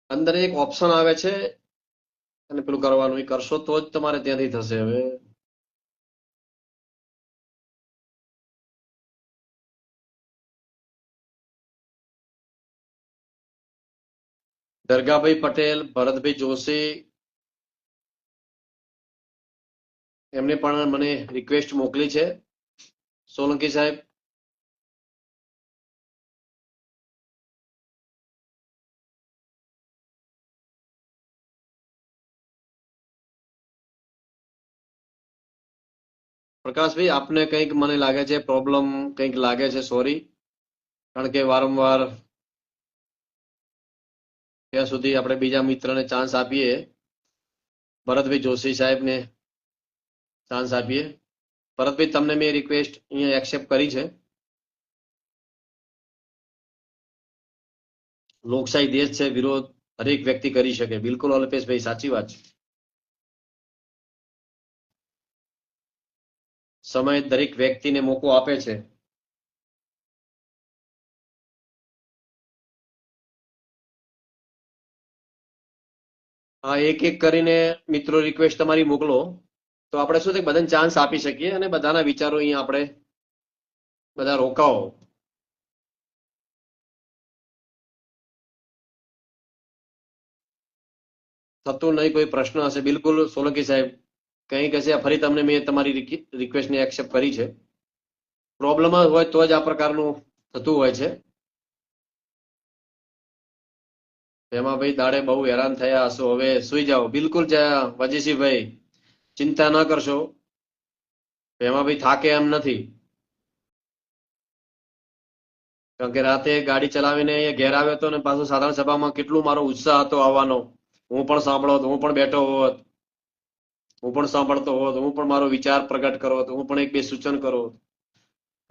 અંદર એક ઓપ્શન આવે છે અને પેલું કરવાનું, એ કરશો તો જ તમારે ત્યાંથી થશે. હવે દરગાભાઈ પટેલ, ભરતભાઈ જોશી, એમને પણ મને રિક્વેસ્ટ મોકલી છે. સોલંકી સાહેબ પ્રકાશભાઈ આપને કંઈક મને લાગે છે પ્રોબ્લેમ કંઈક લાગે છે, સોરી. કારણ કે વારંવાર ત્યાં સુધી આપણે બીજા મિત્રને ચાન્સ આપીએ, ભરતભાઈ જોશી સાહેબને ચાન્સ આપીએ. ભરતભાઈ તમને મેં રિક્વેસ્ટ અહીંયા એક્સેપ્ટ કરી છે. લોકશાહી દેશ છે, વિરોધ હરેક વ્યક્તિ કરી શકે. બિલકુલ અલ્પેશભાઈ, સાચી વાત છે. સમય દરેક વ્યક્તિને મોકો આપે છે. હા, એક એક કરીને મિત્રો રિક્વેસ્ટ તમારી મોકલો તો આપણે શું છે બધાને ચાન્સ આપી શકીએ અને બધાના વિચારો અહીંયા આપણે બધા રોકાવો. થતું નહીં, કોઈ પ્રશ્ન હશે? બિલકુલ સોલંકી સાહેબ, કંઈક હશે ફરી તમને મેં તમારી રિક્વેસ્ટને એક્સેપ્ટ કરી છે. પ્રોબ્લેમ હોય તો જ આ પ્રકારનું થતું હોય છે. એમાં ભાઈ દાડે બહુ હેરાન થયા હશો, હવે સુઈ જાઓ. બિલકુલ વજીશીભાઈ, ચિંતા ન કરશો. એમાં ભાઈ થાકે એમ નથી. કારણ કે રાતે ગાડી ચલાવીને અહીંયા ઘેર આવ્યો હતો ને પાછો સાધારણ સભામાં કેટલું મારો ઉત્સાહ હતો આવવાનો. હું પણ સાંભળો, હું પણ બેઠો હોત, હું પણ સાંભળતો હોત, હું પણ મારો વિચાર પ્રગટ કરો, હું પણ એક બે સૂચન કરો.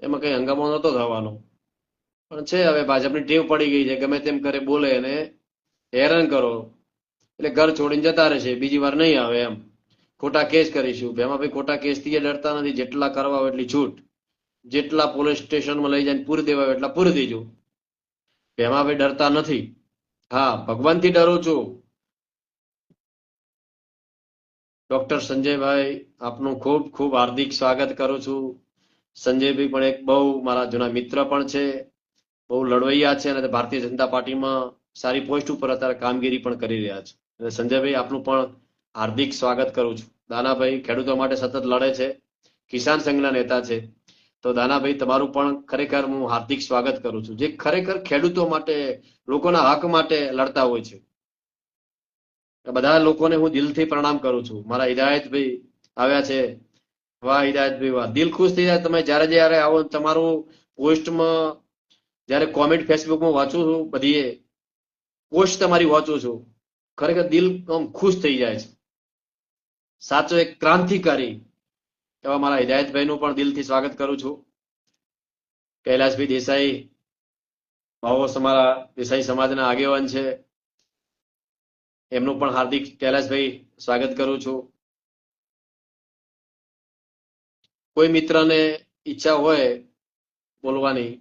એમાં કઈ હંગામો નતો થવાનો. પણ છે હવે ભાજપની ટેવ પડી ગઈ છે, ગમે તેમ કરે બોલે અને હેરાન કરો એટલે ઘર છોડીને જતા રહેશે, બીજી વાર નહીં આવે એમ. ખોટા કેસ કરીશું. ભાઈ ખોટા કેસથી ડરતા નથી. જેટલા કરવા હોય એટલી છૂટ. જેટલા પોલીસ સ્ટેશનમાં લઈ જાય પૂરી દેવા હોય એટલા પૂરી દેજો. ભાઈ ડરતા નથી. હા, ભગવાનથી ડરું છું. ડોક્ટર સંજયભાઈ, આપનું ખૂબ ખૂબ હાર્દિક સ્વાગત કરું છું. સંજયભાઈ પણ એક બહુ મારા જૂના મિત્ર પણ છે, બહુ લડવૈયા છે અને ભારતીય જનતા પાર્ટીમાં સારી પોસ્ટ ઉપર અત્યારે કામગીરી પણ કરી રહ્યા છે. અને સંજયભાઈ આપનું પણ હાર્દિક સ્વાગત કરું છું. દાનાભાઈ ખેડૂતો માટે સતત લડે છે, કિસાન સંઘના નેતા છે. તો દાનાભાઈ તમારું પણ ખરેખર હું હાર્દિક સ્વાગત કરું છું, જે ખરેખર ખેડૂતો માટે, લોકોના હક માટે લડતા હોય છે. બધા લોકોને હું દિલથી પ્રણામ કરું છું. મારા હિદાયતભાઈ આવ્યા છે. વાહ હિદાયતભાઈ વાહ, દિલ ખુશ થઈ જાય તમે જ્યારે જ્યારે આવો. તમારું પોસ્ટમાં જ્યારે કોમેન્ટ ફેસબુકમાં વાંચું છું, બધી પોસ્ટ તમારી વાંચું છું, ખરેખર દિલ ખુશ થઈ જાય છે. સાચો એક ક્રાંતિકારી એવા મારા હિદાયતભાઈનું પણ દિલથી સ્વાગત કરું છું. કૈલાસભાઈ દેસાઈ, ભાવો અમારા દેસાઈ સમાજના આગેવાન છે, એમનું પણ હાર્દિક કૈલાસભાઈ સ્વાગત કરું છું. કોઈ મિત્રને ઈચ્છા હોય બોલવાની,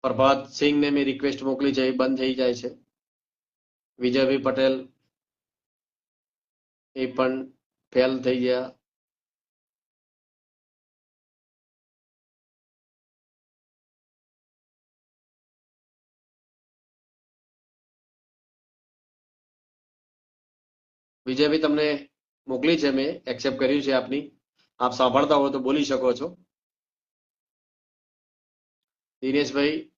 પ્રભાત સિંહને મેં રિક્વેસ્ટ મોકલી છે, એ બંધ થઈ જાય છે. વિજયભાઈ પટેલ, એ પણ ફેલ થઈ ગયા. વિજયભાઈ તમને મોકલી છે, મેં એક્સેપ્ટ કર્યું છે આપની. આપ સાંભળતા હો તો બોલી શકો છો. દિનેશભાઈ,